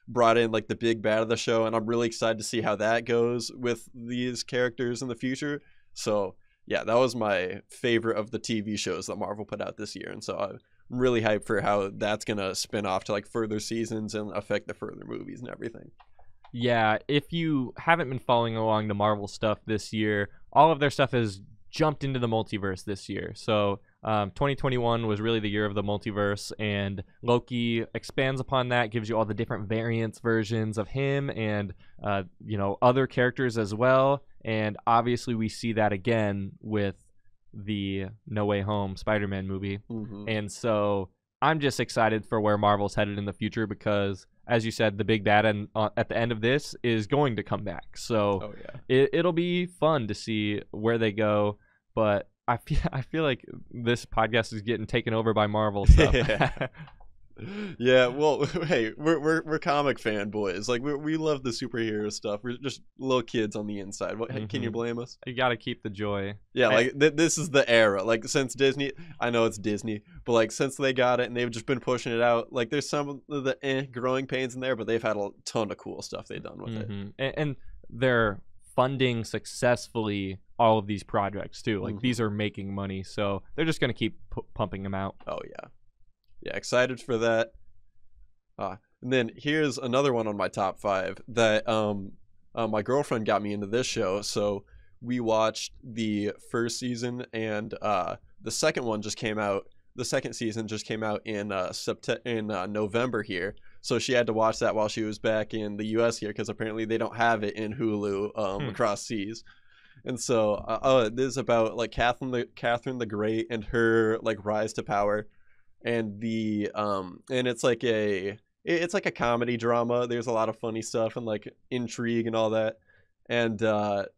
brought in like the big bad of the show, and I'm really excited to see how that goes with these characters in the future. So yeah, that was my favorite of the TV shows that Marvel put out this year. And so I'm really hyped for how that's gonna spin off to like further seasons and affect the further movies and everything. Yeah, if you haven't been following along the Marvel stuff this year, all of their stuff has jumped into the multiverse this year. So 2021 was really the year of the multiverse, and Loki expands upon that, gives you all the different variants versions of him and other characters as well. And obviously we see that again with the No Way Home Spider-Man movie. And so I'm just excited for where Marvel's headed in the future, because as you said, the big bad at the end of this is going to come back. So it'll be fun to see where they go. But I feel like this podcast is getting taken over by Marvel stuff. Yeah, well, hey, we're comic fanboys. Like, we love the superhero stuff. We're just little kids on the inside. What can you blame us? You got to keep the joy. Yeah, like this is the era. Like, since Disney, I know it's Disney, but like since they got it and they've just been pushing it out. Like, there's some of the growing pains in there, but they've had a ton of cool stuff they've done with it. And they're funding successfully all of these projects too. Like, these are making money, so they're just gonna keep pumping them out. Oh yeah, excited for that. And then here's another one on my top 5 that my girlfriend got me into this show. So we watched the first season, and the second one just came out. The second season just came out in November here. So she had to watch that while she was back in the U.S. here, because apparently they don't have it in Hulu across seas. And so this is about like Catherine the Great and her like rise to power. And it's like a comedy drama. There's a lot of funny stuff and like intrigue and all that. And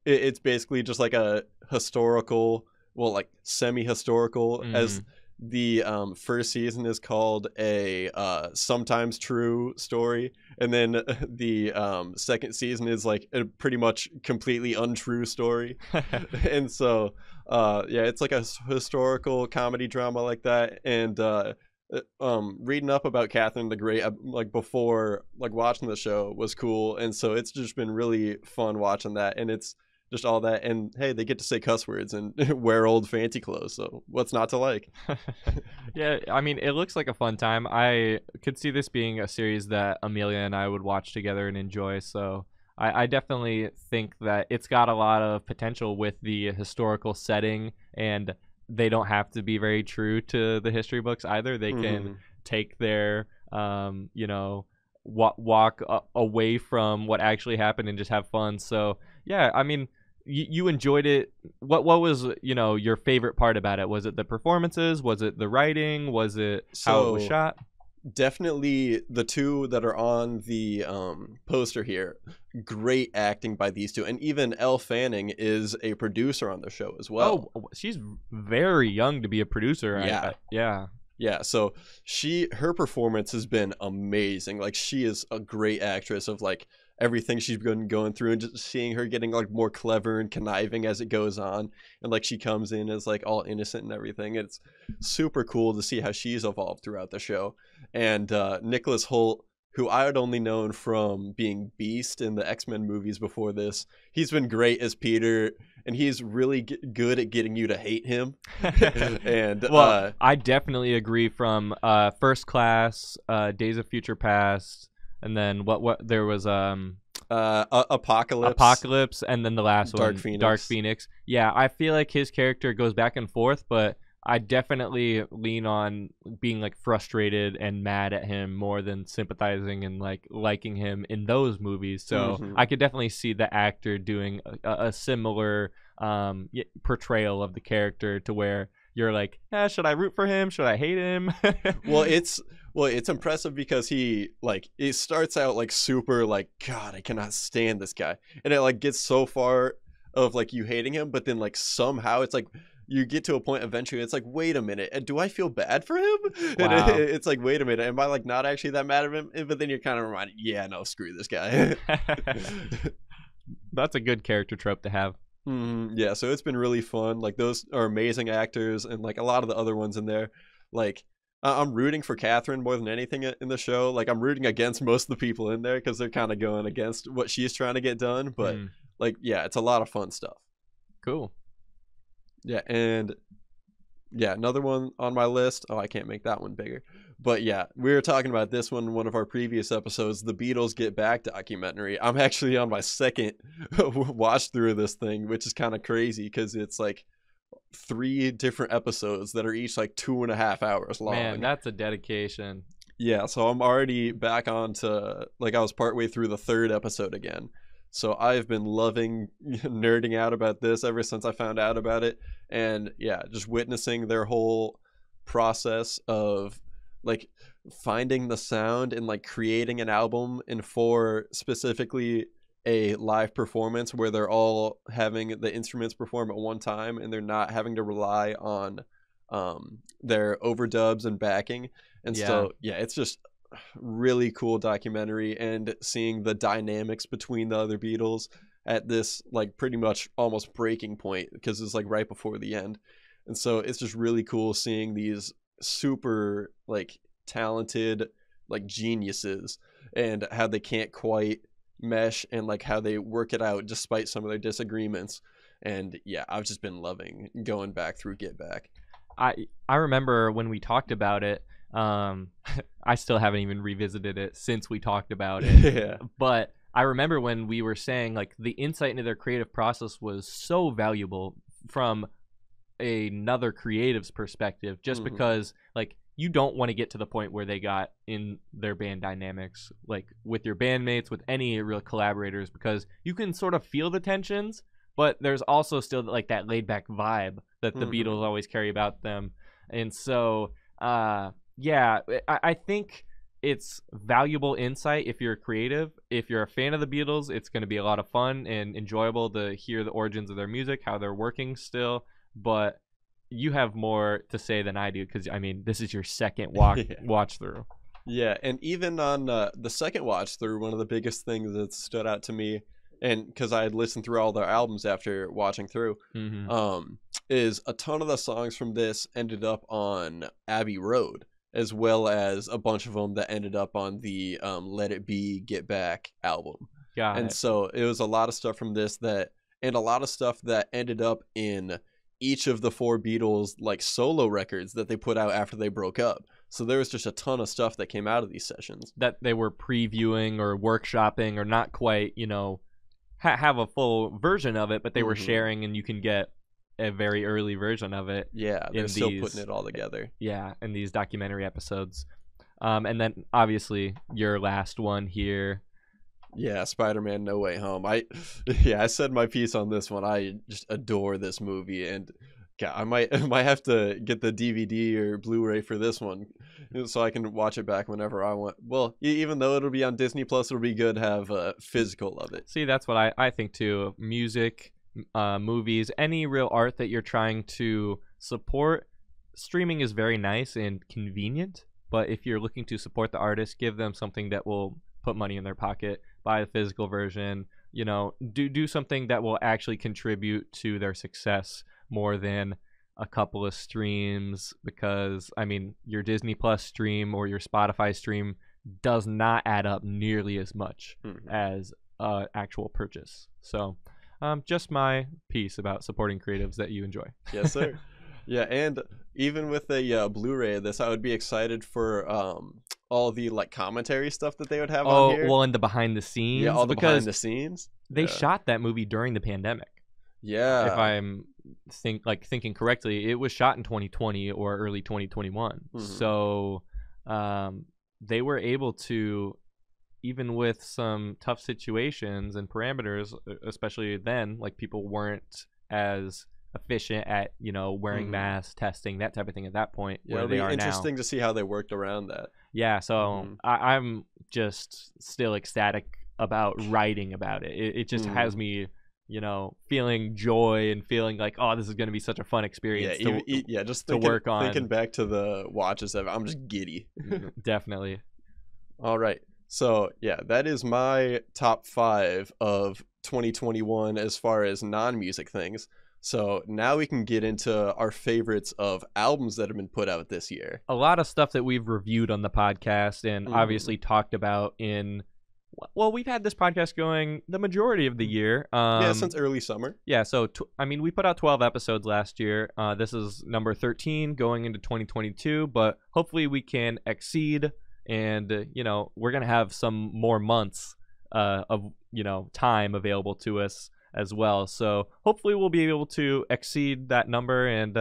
it's basically just like a historical, well, like semi-historical, as the first season is called a sometimes true story, and then the second season is like a pretty much completely untrue story. And so it's like a historical comedy drama like that. And reading up about Catherine the Great like before like watching the show was cool, and so it's just been really fun watching that. And it's just all that, and hey, they get to say cuss words and wear old fancy clothes, so what's not to like? Yeah, I mean, it looks like a fun time. I could see this being a series that Amelia and I would watch together and enjoy, so I definitely think that it's got a lot of potential with the historical setting, and they don't have to be very true to the history books either. They can take their walk away from what actually happened and just have fun. So yeah, I mean, you enjoyed it. What was your favorite part about it? Was it the performances? Was it the writing? Was it how it was shot? definitely the two that are on the poster here. Great acting by these two, and even Elle Fanning is a producer on the show as well. Oh, she's very young to be a producer. Yeah. Yeah. Yeah, so her performance has been amazing. Like, she is a great actress of like everything she's been going through, and just seeing her getting like more clever and conniving as it goes on, and like she comes in as like all innocent and everything. It's super cool to see how she's evolved throughout the show. And Nicholas Hoult, who I had only known from being Beast in the X-Men movies before this, he's been great as Peter, and he's really good at getting you to hate him. And well, I definitely agree. From First Class, Days of Future Past, and then what there was Apocalypse, and then the last one, Dark Phoenix. Yeah, I feel like his character goes back and forth, but I definitely lean on being like frustrated and mad at him more than sympathizing and like liking him in those movies. So I could definitely see the actor doing a similar portrayal of the character, to where you're like, should I root for him? Should I hate him? Well, it's impressive because it starts out like super like, God, I cannot stand this guy, and it like gets so far of like you hating him, but then like somehow it's like you get to a point eventually, it's like, wait a minute, do I feel bad for him? Wow. And it's like, wait a minute, am I like not actually that mad at him? But then you're kind of reminded, yeah, no, screw this guy. That's a good character trope to have. Yeah, so it's been really fun. Like, those are amazing actors, and like a lot of the other ones in there, like I'm rooting for Catherine more than anything in the show. Like, I'm rooting against most of the people in there because they're kind of going against what she's trying to get done. But like, yeah, it's a lot of fun stuff. Cool. Yeah, and yeah, another one on my list. Oh, I can't make that one bigger. But yeah, we were talking about this one in one of our previous episodes, the Beatles Get Back documentary. I'm actually on my second watch through of this thing, which is kind of crazy because it's like 3 different episodes that are each like 2.5 hours long. Man, that's a dedication. Yeah, so I'm already back on to, like, I was partway through the 3rd episode again. So I've been loving nerding out about this ever since I found out about it. And yeah, just witnessing their whole process of like finding the sound and like creating an album, and for specifically a live performance where they're all having the instruments perform at one time, and they're not having to rely on their overdubs and backing. And so yeah, it's just really cool documentary, and seeing the dynamics between the other Beatles at this like pretty much almost breaking point, because it's like right before the end. And so it's just really cool seeing these super like talented like geniuses, and how they can't quite mesh, and like how they work it out despite some of their disagreements. And yeah, I've just been loving going back through Get Back. I remember when we talked about it, I still haven't even revisited it since we talked about it. Yeah. But I remember when we were saying like the insight into their creative process was so valuable from another creative's perspective, just because like you don't want to get to the point where they got in their band dynamics, like with your bandmates, with any real collaborators, because you can sort of feel the tensions, but there's also still like that laid back vibe that the Beatles always carry about them. And so yeah, I think it's valuable insight if you're creative. If you're a fan of the Beatles, it's going to be a lot of fun and enjoyable to hear the origins of their music, how they're working still. But you have more to say than I do, because I mean, this is your second watch through. Yeah, and even on the second watch through, one of the biggest things that stood out to me, and because I had listened through all their albums after watching through, is a ton of the songs from this ended up on Abbey Road, as well as a bunch of them that ended up on the Let It Be Get Back album. So it was a lot of stuff from this and a lot of stuff that ended up in each of the 4 Beatles like solo records that they put out after they broke up. So there was just a ton of stuff that came out of these sessions that they were previewing or workshopping, or not quite, you know, have a full version of it, but they were sharing, and you can get a very early version of it. Yeah, they're still putting it all together. Yeah, in these documentary episodes. And then obviously your last one here. Yeah, Spider-Man No Way Home. I said my piece on this one. I just adore this movie, and God, I might have to get the DVD or Blu-ray for this one, so I can watch it back whenever I want. Well, even though it'll be on Disney Plus, it'll be good to have physical of it. See, that's what I think too. Music, movies, any real art that you're trying to support, streaming is very nice and convenient. But if you're looking to support the artist, give them something that will put money in their pocket. Buy a physical version. You know, do something that will actually contribute to their success more than a couple of streams, because I mean your Disney Plus stream or your Spotify stream does not add up nearly as much as actual purchase. So just my piece about supporting creatives that you enjoy. Yes, sir. Yeah, and even with a Blu-ray of this, I would be excited for all the like commentary stuff that they would have on here. Well, and the behind the scenes. Yeah, all the behind the scenes. They shot that movie during the pandemic. Yeah. If I'm thinking correctly, it was shot in 2020 or early 2021. So they were able to, even with some tough situations and parameters, especially then, like people weren't as efficient at, you know, wearing masks, testing, that type of thing at that point. Yeah, where it'll they be are interesting now. to see how they worked around that. Yeah, so I'm just still ecstatic about writing about it. It just has me, you know, feeling joy and feeling like, oh, this is going to be such a fun experience just to work on. Thinking back to the watches of it, I'm just giddy. Definitely. All right. So, yeah, that is my top 5 of 2021 as far as non-music things. So now we can get into our favorites of albums that have been put out this year. A lot of stuff that we've reviewed on the podcast and obviously talked about in, well, we've had this podcast going the majority of the year. Yeah, since early summer. Yeah, so, I mean, we put out 12 episodes last year. This is number 13 going into 2022, but hopefully we can exceed, and, you know, we're going to have some more months of, you know, time available to us as well. So hopefully we'll be able to exceed that number and,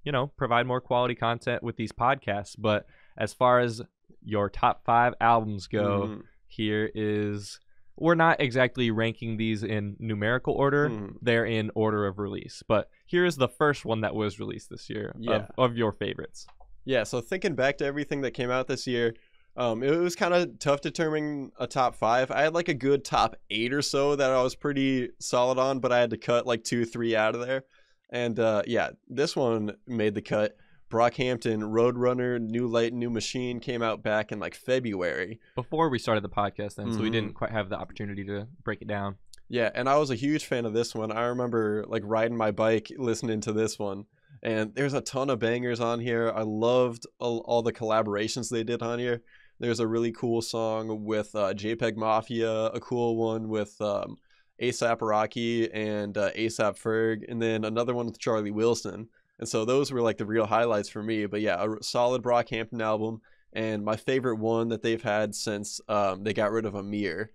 you know, provide more quality content with these podcasts. But as far as your top 5 albums go, here is, we're not exactly ranking these in numerical order. They're in order of release. But here's the first one that was released this year of your favorites. Yeah, so thinking back to everything that came out this year, it was kind of tough determining a top 5. I had like a good top 8 or so that I was pretty solid on, but I had to cut like 2-3 out of there. And yeah, this one made the cut. Brockhampton Roadrunner New Light New Machine came out back in like February. Before we started the podcast then, so we didn't quite have the opportunity to break it down. Yeah, and I was a huge fan of this one. I remember like riding my bike listening to this one. And there's a ton of bangers on here. I loved all the collaborations they did on here. There's a really cool song with JPEG Mafia, a cool one with A$AP Rocky and A$AP Ferg, and then another one with Charlie Wilson. And so those were like the real highlights for me. But yeah, a solid Brockhampton album, and my favorite one that they've had since they got rid of Amir.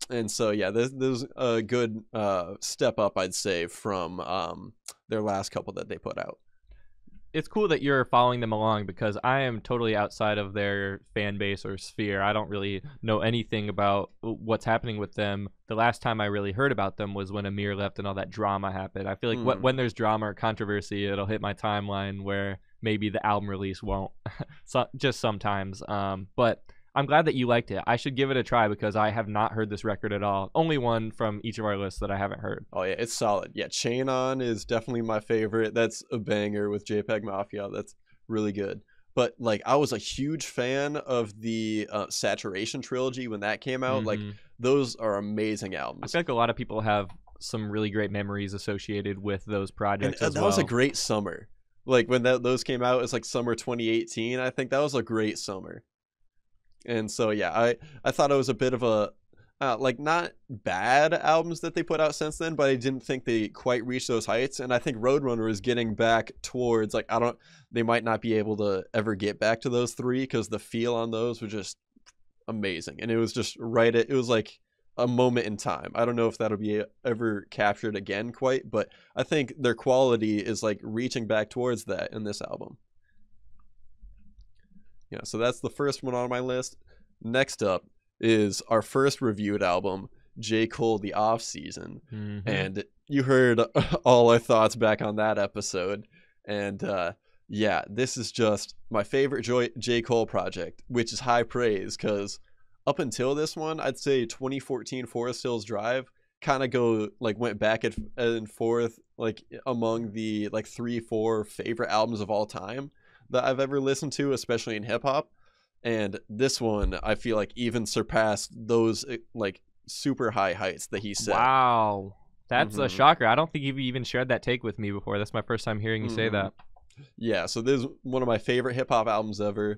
And so yeah, this is a good step up, I'd say, from their last couple that they put out. It's cool that you're following them along, because I am totally outside of their fan base or sphere. I don't really know anything about what's happening with them. The last time I really heard about them was when Amir left and all that drama happened. I feel like when there's drama or controversy, it'll hit my timeline where maybe the album release won't. So, just sometimes. But I'm glad that you liked it. I should give it a try, because I have not heard this record at all. Only one from each of our lists that I haven't heard. Oh yeah, it's solid. Yeah, Chain On is definitely my favorite. That's a banger with JPEG Mafia. That's really good. But like, I was a huge fan of the Saturation trilogy when that came out. Like, those are amazing albums. I feel like a lot of people have some really great memories associated with those projects as well. That was a great summer. Like, when those came out, it's like summer 2018. I think that was a great summer. And so, yeah, I thought it was a bit of a, like, not bad albums that they put out since then, but I didn't think they quite reached those heights. And I think Roadrunner is getting back towards, like, they might not be able to ever get back to those 3, because the feel on those was just amazing. And it was just it was like a moment in time. I don't know if that'll be ever captured again quite, but I think their quality is like reaching back towards that in this album. Yeah, so that's the first one on my list. Next up is our first reviewed album, J. Cole The Off Season. Mm-hmm. And you heard all our thoughts back on that episode. And yeah, this is just my favorite J. Cole project, which is high praise because up until this one, I'd say 2014 Forest Hills Drive kind of went back and forth like among the like 3-4 favorite albums of all time that I've ever listened to, especially in hip hop. And this one, I feel like even surpassed those like super high heights that he set. Wow. That's a shocker. I don't think you've even shared that take with me before. That's my first time hearing you say that. Yeah, so this is one of my favorite hip hop albums ever.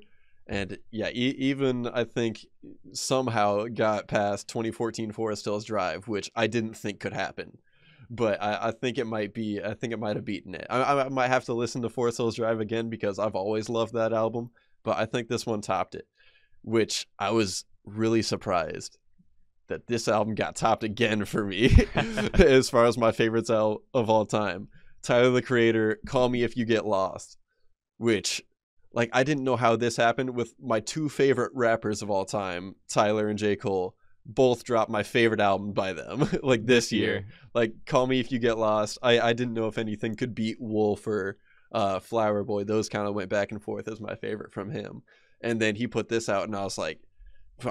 And yeah, even I think somehow got past 2014 Forest Hills Drive, which I didn't think could happen. But I think it might have beaten it. I might have to listen to Forest Hills Drive again because I've always loved that album. But I think this one topped it, which I was really surprised that this album got topped again for me as far as my favorites of all time. Tyler, the Creator, Call Me If You Get Lost, which, like, I didn't know how this happened with my two favorite rappers of all time, Tyler and J. Cole, both dropped my favorite album by them, like, this year. Like, Call Me If You Get Lost, I didn't know if anything could beat Wolf or Flower Boy. Those kind of went back and forth as my favorite from him. And then he put this out, and I was like,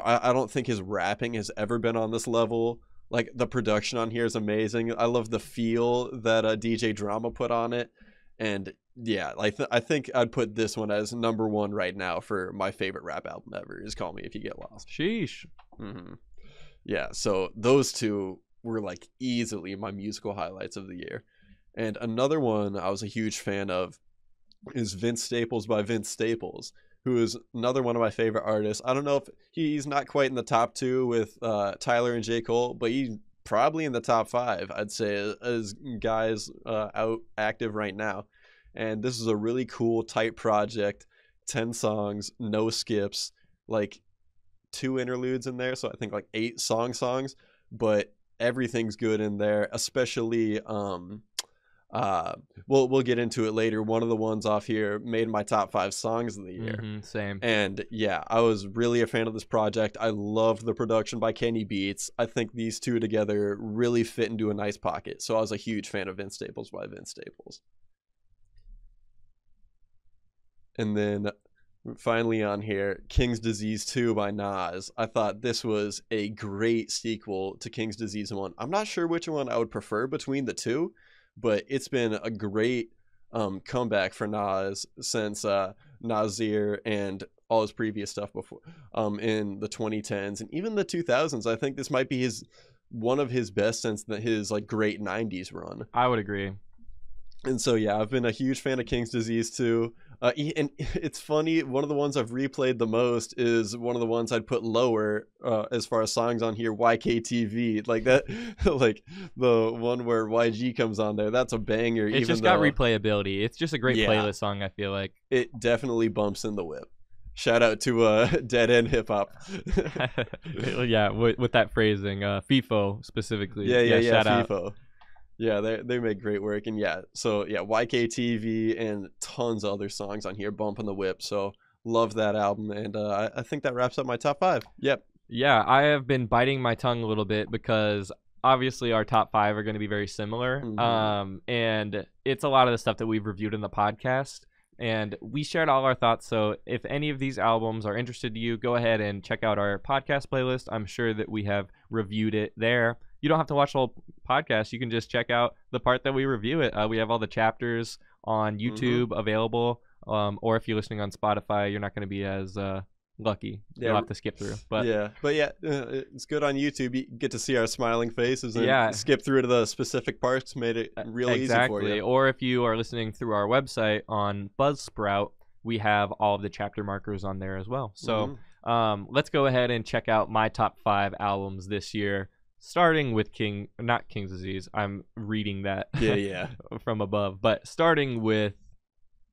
I don't think his rapping has ever been on this level. Like, the production on here is amazing. I love the feel that DJ Drama put on it. And yeah, I think I'd put this one as number one right now for my favorite rap album ever is Call Me If You Get Lost. Sheesh. Yeah, so those two were like easily my musical highlights of the year. And another one I was a huge fan of is Vince Staples by Vince Staples, who is another one of my favorite artists. I don't know if he's not quite in the top two with Tyler and J. Cole, but he's probably in the top 5, I'd say, as guys out active right now. And this is a really cool, tight project, 10 songs, no skips, like 2 interludes in there, so I think like 8 songs, but everything's good in there, especially we'll get into it later. One of the ones off here made my top 5 songs of the year. Same. And yeah, I was really a fan of this project. I loved the production by Kenny Beats. I think these two together really fit into a nice pocket. So I was a huge fan of Vince Staples by Vince Staples. And then finally on here, King's Disease 2 by Nas. I thought this was a great sequel to King's Disease 1. I'm not sure which one I would prefer between the two, but it's been a great comeback for Nas since Nasir and all his previous stuff before in the 2010s and even the 2000s. I think this might be one of his best since his like great 90s run. I would agree. And so yeah, I've been a huge fan of King's Disease 2. And it's funny, one of the ones I've replayed the most is one of the ones I'd put lower as far as songs on here, YKTV. Like that, like the one where YG comes on there, that's a banger. It's just got replayability. It's just a great playlist song, I feel like. It definitely bumps in the whip. Shout out to Dead End Hip Hop. Yeah, with that phrasing, FIFO specifically. Yeah, shout FIFO. Out. Yeah, they make great work. And yeah, so yeah, YKTV and tons of other songs on here, bumping the whip. So love that album. And I think that wraps up my top 5. Yep. Yeah, I have been biting my tongue a little bit because obviously our top 5 are going to be very similar. And it's a lot of the stuff that we've reviewed in the podcast. And we shared all our thoughts. So if any of these albums are interested to you, go ahead and check out our podcast playlist. I'm sure that we have reviewed it there. You don't have to watch the whole podcast. You can just check out the part that we review it. We have all the chapters on YouTube available. Or if you're listening on Spotify, you're not going to be as lucky. You'll have to skip through. But yeah, it's good on YouTube. You get to see our smiling faces and skip through to the specific parts. Made it real easy for you. Or if you are listening through our website on Buzzsprout, we have all of the chapter markers on there as well. So let's go ahead and check out my top 5 albums this year. Starting with not King's Disease. I'm reading that from above. But starting with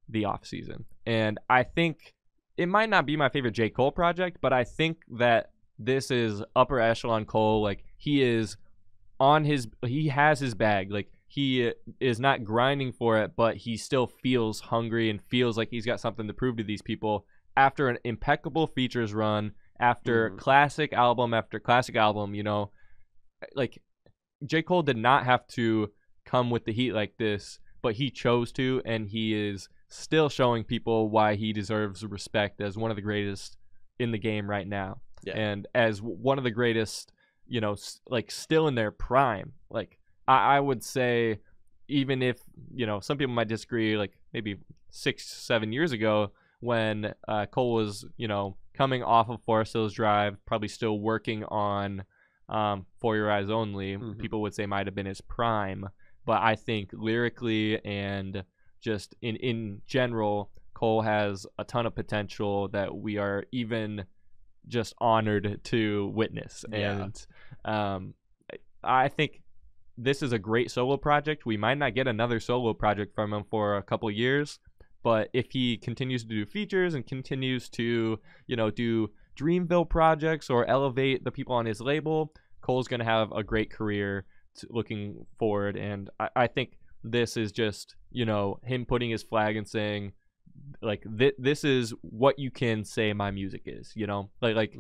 The Off Season. And I think it might not be my favorite J. Cole project, but I think that this is upper echelon Cole. Like, he has his bag. Like, he is not grinding for it, but he still feels hungry and feels like he's got something to prove to these people after an impeccable features run, after classic album after classic album, you know. like J. Cole did not have to come with the heat like this, but he chose to, and he is still showing people why he deserves respect as one of the greatest in the game right now. Yeah. And as one of the greatest, you know, like still in their prime. Like I would say, even if, you know, some people might disagree, like maybe 6-7 years ago when Cole was, you know, coming off of Forest Hills Drive, probably still working on For Your Eyes Only, people would say might have been his prime. But I think lyrically and just in general, Cole has a ton of potential that we are even just honored to witness. Yeah. And I think this is a great solo project. We might not get another solo project from him for a couple years, but if he continues to do features and continues to, you know, do Dreamville projects or elevate the people on his label, Cole's going to have a great career looking forward. And I think this is just, you know, him putting his flag and saying, like, this is what you can say my music is, you know? Like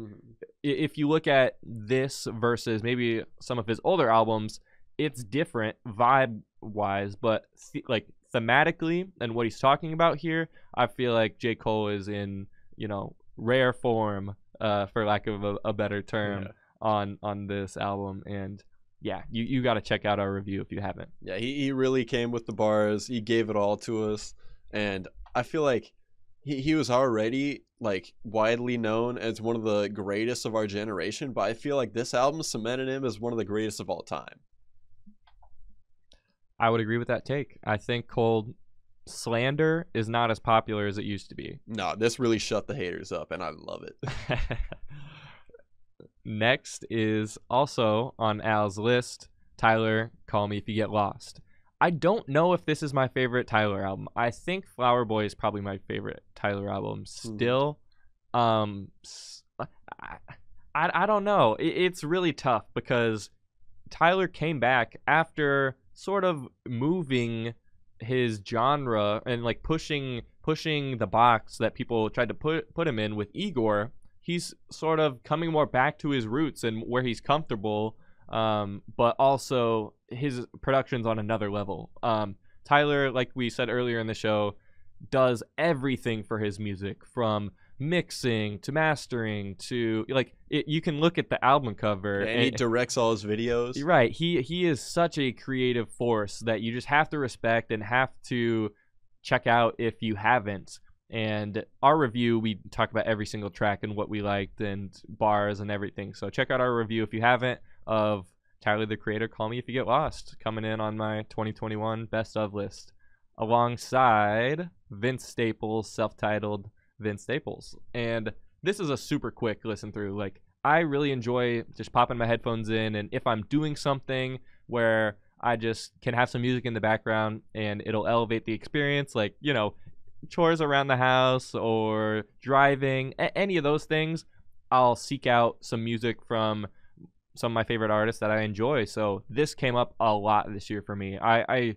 if you look at this versus maybe some of his older albums, it's different vibe-wise, but like thematically and what he's talking about here, I feel like J. Cole is in, you know, rare form, for lack of a better term, on this album. And yeah, you got to check out our review if you haven't. Yeah, he really came with the bars. He gave it all to us. And I feel like he was already like widely known as one of the greatest of our generation, but I feel like this album cemented him as one of the greatest of all time. I would agree with that take. I think Cole slander is not as popular as it used to be. No, this really shut the haters up, and I love it. Next is also on Al's list, Tyler, Call Me If You Get Lost. I don't know if this is my favorite Tyler album. I think Flower Boy is probably my favorite Tyler album still. I don't know. It's really tough because Tyler came back after sort of moving his genre and like pushing the box that people tried to put him in with Igor. He's sort of coming more back to his roots and where he's comfortable, but also his production's on another level. Tyler, like we said earlier in the show, does everything for his music, from mixing to mastering to you can look at the album cover, and he directs all his videos. Right. He is such a creative force that you just have to respect and have to check out if you haven't. And our review, we talk about every single track and what we liked and bars and everything. So check out our review if you haven't of Tyler, the Creator, Call Me If You Get Lost, coming in on my 2021 best of list, alongside Vince Staples' self-titled Vince Staples. And this is a super quick listen through. Like, I really enjoy just popping my headphones in, and if I'm doing something where I just can have some music in the background and it'll elevate the experience, like, you know, chores around the house or driving, any of those things, I'll seek out some music from some of my favorite artists that I enjoy. So this came up a lot this year for me. I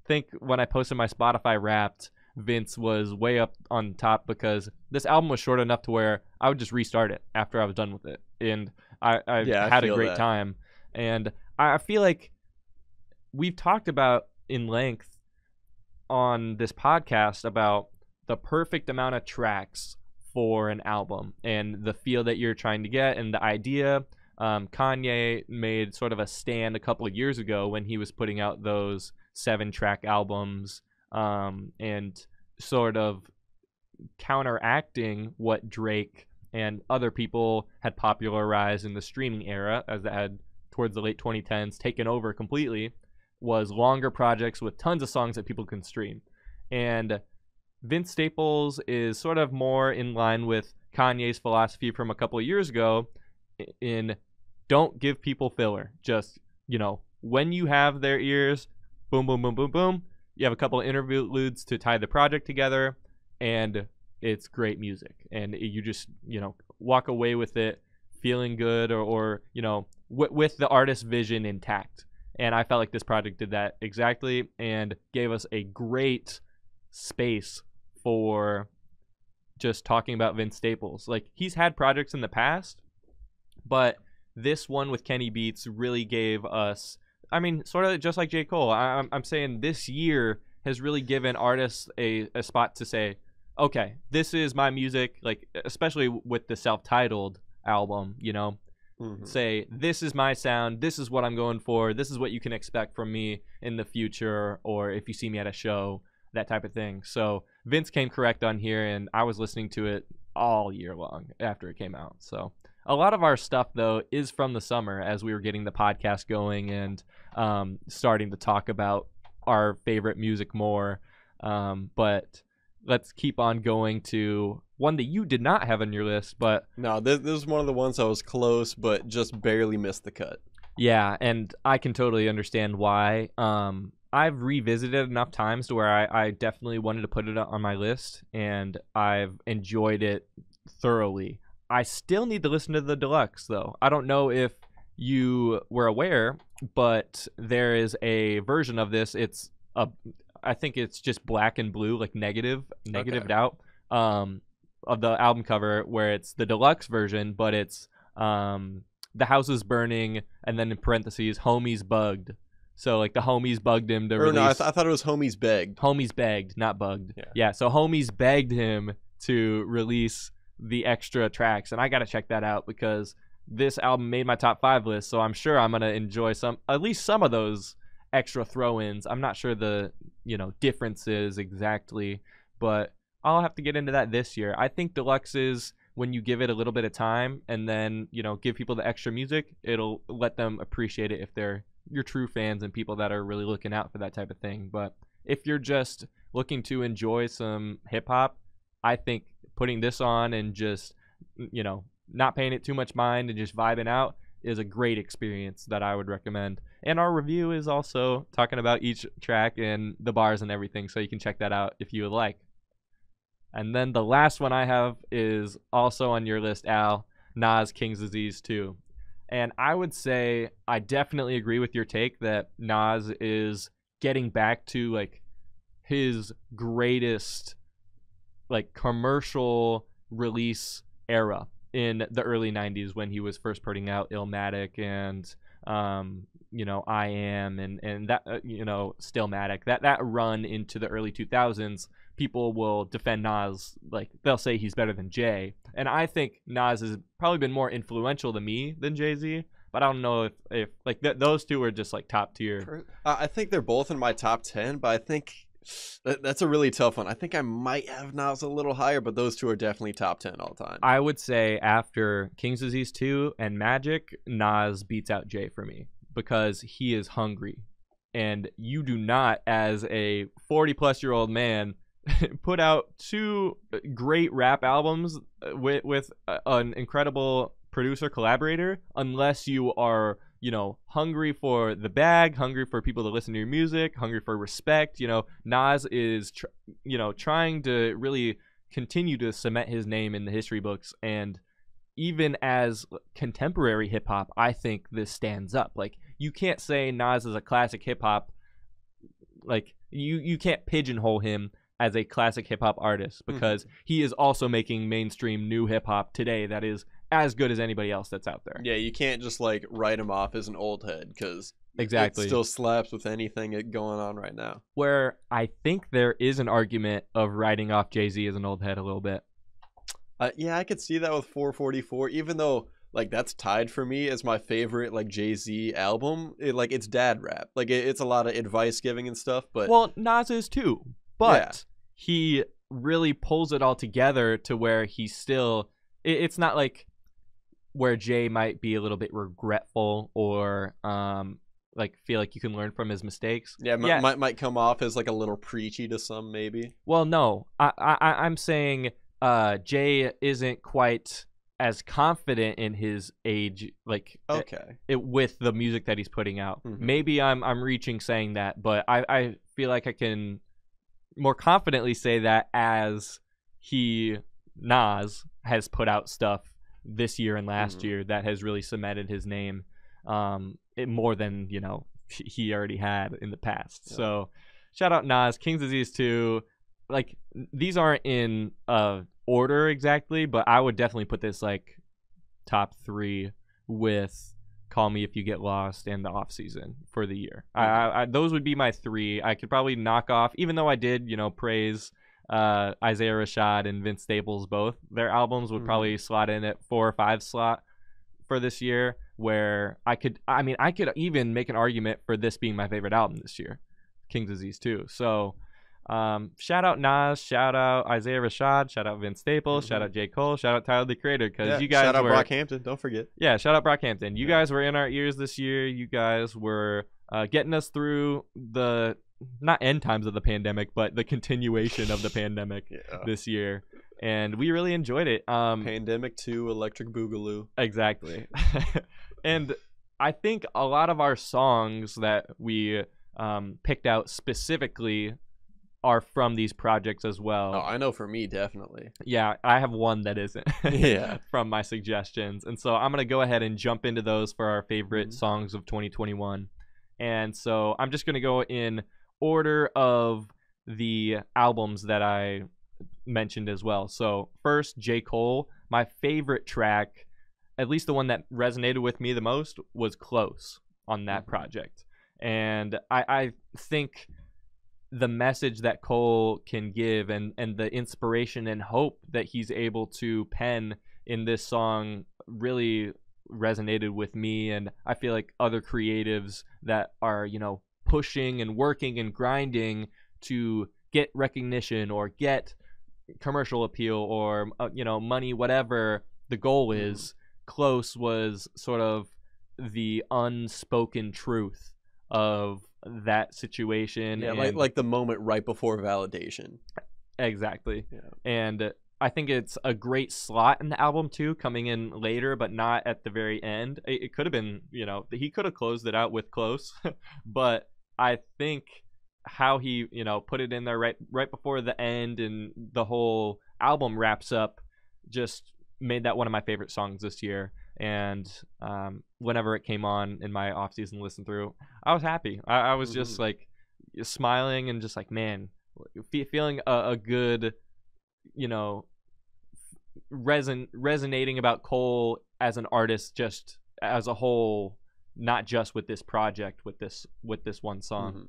think when I posted my Spotify Wrapped, Vince was way up on top because this album was short enough to where I would just restart it after I was done with it. And I had a great time. And I feel like we've talked about in length on this podcast about the perfect amount of tracks for an album and the feel that you're trying to get and the idea. Kanye made sort of a stand a couple of years ago when he was putting out those 7-track albums, and sort of counteracting what Drake and other people had popularized in the streaming era, as that had towards the late 2010s taken over completely, was longer projects with tons of songs that people can stream. And Vince Staples is sort of more in line with Kanye's philosophy from a couple of years ago in don't give people filler. Just, you know, when you have their ears, boom, boom, boom, boom, boom, you have a couple of interludes to tie the project together, and it's great music. And you just, you know, walk away with it feeling good or you know, with the artist's vision intact. And I felt like this project did that exactly and gave us a great space for just talking about Vince Staples. Like, he's had projects in the past, but this one with Kenny Beats really gave us, I mean, sort of just like J. Cole, I'm saying this year has really given artists a spot to say, okay, this is my music, like, especially with the self-titled album, you know, say, this is my sound, this is what I'm going for, this is what you can expect from me in the future, or if you see me at a show, that type of thing. So Vince came correct on here, and I was listening to it all year long after it came out. So a lot of our stuff, though, is from the summer as we were getting the podcast going and starting to talk about our favorite music more. But let's keep on going to one that you did not have on your list. But no, this is one of the ones I was close, but just barely missed the cut. Yeah, and I can totally understand why. I've revisited enough times to where I definitely wanted to put it on my list, and I've enjoyed it thoroughly. I still need to listen to the deluxe, though. I don't know if you were aware, but there is a version of this. I think it's just black and blue, like negatived out, of the album cover, where it's the deluxe version, but it's the house is burning, and then in parentheses, homies bugged. So, like, the homies bugged him to release. No, I thought it was homies begged. Homies begged, not bugged. Yeah, so homies begged him to release the extra tracks, and I got to check that out because this album made my top 5 list, so I'm sure I'm going to enjoy at least some of those extra throw-ins. I'm not sure the, differences exactly, but I'll have to get into that this year. I think deluxe is when you give it a little bit of time and then, give people the extra music, it'll let them appreciate it if they're your true fans and people that are really looking out for that type of thing. But if you're just looking to enjoy some hip hop, I think putting this on and just, not paying it too much mind and just vibing out is a great experience that I would recommend. And our review is also talking about each track and the bars and everything, so you can check that out if you would like. And then the last one I have is also on your list, Al, Nas King's Disease 2. And I would say I definitely agree with your take that Nas is getting back to, like, his greatest, like, commercial release era in the early 90s when he was first putting out Illmatic and, I Am and that, Stillmatic. That run into the early 2000s, people will defend Nas, like, they'll say he's better than Jay. And I think Nas has probably been more influential to me than Jay-Z, but I don't know if like, those two are just, like, top tier. I think they're both in my top 10, but I think that's a really tough one. I think I might have Nas a little higher, but those two are definitely top 10 all time. I would say after King's Disease 2 and Magic, Nas beats out Jay for me because he is hungry. And you do not, as a 40-plus-year-old man, put out 2 great rap albums with an incredible producer collaborator unless you are, hungry for the bag, hungry for people to listen to your music, hungry for respect. Nas is trying to really continue to cement his name in the history books, and even as contemporary hip hop, I think this stands up. Like, you can't say Nas is a classic hip hop, like, you can't pigeonhole him as a classic hip-hop artist because he is also making mainstream new hip-hop today that is as good as anybody else that's out there. Yeah, you can't just, like, write him off as an old head because exactly, it still slaps with anything going on right now. Where I think there is an argument of writing off Jay-Z as an old head a little bit. Yeah, I could see that with 444, even though, like, that's tied for me as my favorite, like, Jay-Z album. It's dad rap. Like, it's a lot of advice giving and stuff, but... Well, Nas is too, but... Yeah. He really pulls it all together to where he's still... It's not like where Jay might be a little bit regretful or like feel like you can learn from his mistakes. Yeah, might come off as, like, a little preachy to some, maybe. Well, no. I'm saying Jay isn't quite as confident in his age, like, with the music that he's putting out. Maybe I'm reaching saying that, but I feel like I can more confidently say that as Nas has put out stuff this year and last year that has really cemented his name more than he already had in the past. Yeah. So shout out Nas, King's Disease 2. Like, these aren't in order exactly, but I would definitely put this, like, top 3 with Call Me If You Get Lost and the Off Season for the year. Those would be my 3. I could probably knock off, even though I did, praise Isaiah Rashad and Vince Staples both. Their albums would probably slot in at 4 or 5 slot for this year, where I could even make an argument for this being my favorite album this year, King's Disease 2. So shout out Nas, shout out Isaiah Rashad, shout out Vince Staples, shout out J. Cole, shout out Tyler the Creator, because you guys shout out Brockhampton, don't forget. Yeah, shout out Brockhampton. You guys were in our ears this year. You guys were getting us through the not end times of the pandemic, but the continuation of the pandemic this year. And we really enjoyed it. Pandemic 2, Electric Boogaloo. Exactly. And I think a lot of our songs that we picked out specifically are from these projects as well. Oh, I know for me, definitely. Yeah, I have one that isn't yeah. from my suggestions. And so I'm going to go ahead and jump into those for our favorite songs of 2021. And so I'm just going to go in order of the albums that I mentioned as well. So first, J. Cole. My favorite track, at least the one that resonated with me the most, was Close on that project. And I think the message that Cole can give and the inspiration and hope that he's able to pen in this song really resonated with me. And I feel like other creatives that are, pushing and working and grinding to get recognition or get commercial appeal or money, whatever the goal is. Close was sort of the unspoken truth of that situation. Yeah, like the moment right before validation. Exactly. Yeah. And I think it's a great slot in the album too, coming in later but not at the very end. It could have been, he could have closed it out with Close, but I think how he put it in there right before the end and the whole album wraps up just made that one of my favorite songs this year. And whenever it came on in my off-season listen through, I was happy. I was just like smiling and just like, man, feeling a good resonating about Cole as an artist, just as a whole, not just with this project, with this one song.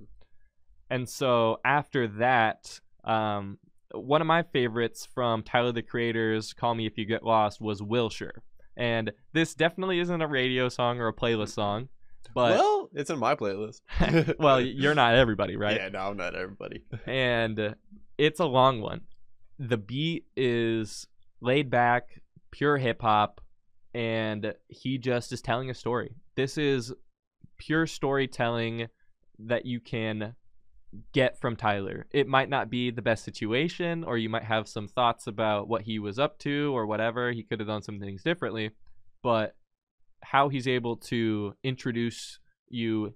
And so after that, one of my favorites from Tyler the Creator's Call Me If You Get Lost was Wilshire. And this definitely isn't a radio song or a playlist song, but well, it's in my playlist. Well, you're not everybody, right? Yeah, no, I'm not everybody. And it's a long one. The beat is laid back, pure hip hop, and he just is telling a story. This is pure storytelling that you can get from Tyler. It might not be the best situation, or you might have some thoughts about what he was up to or whatever. He could have done some things differently, but how he's able to introduce you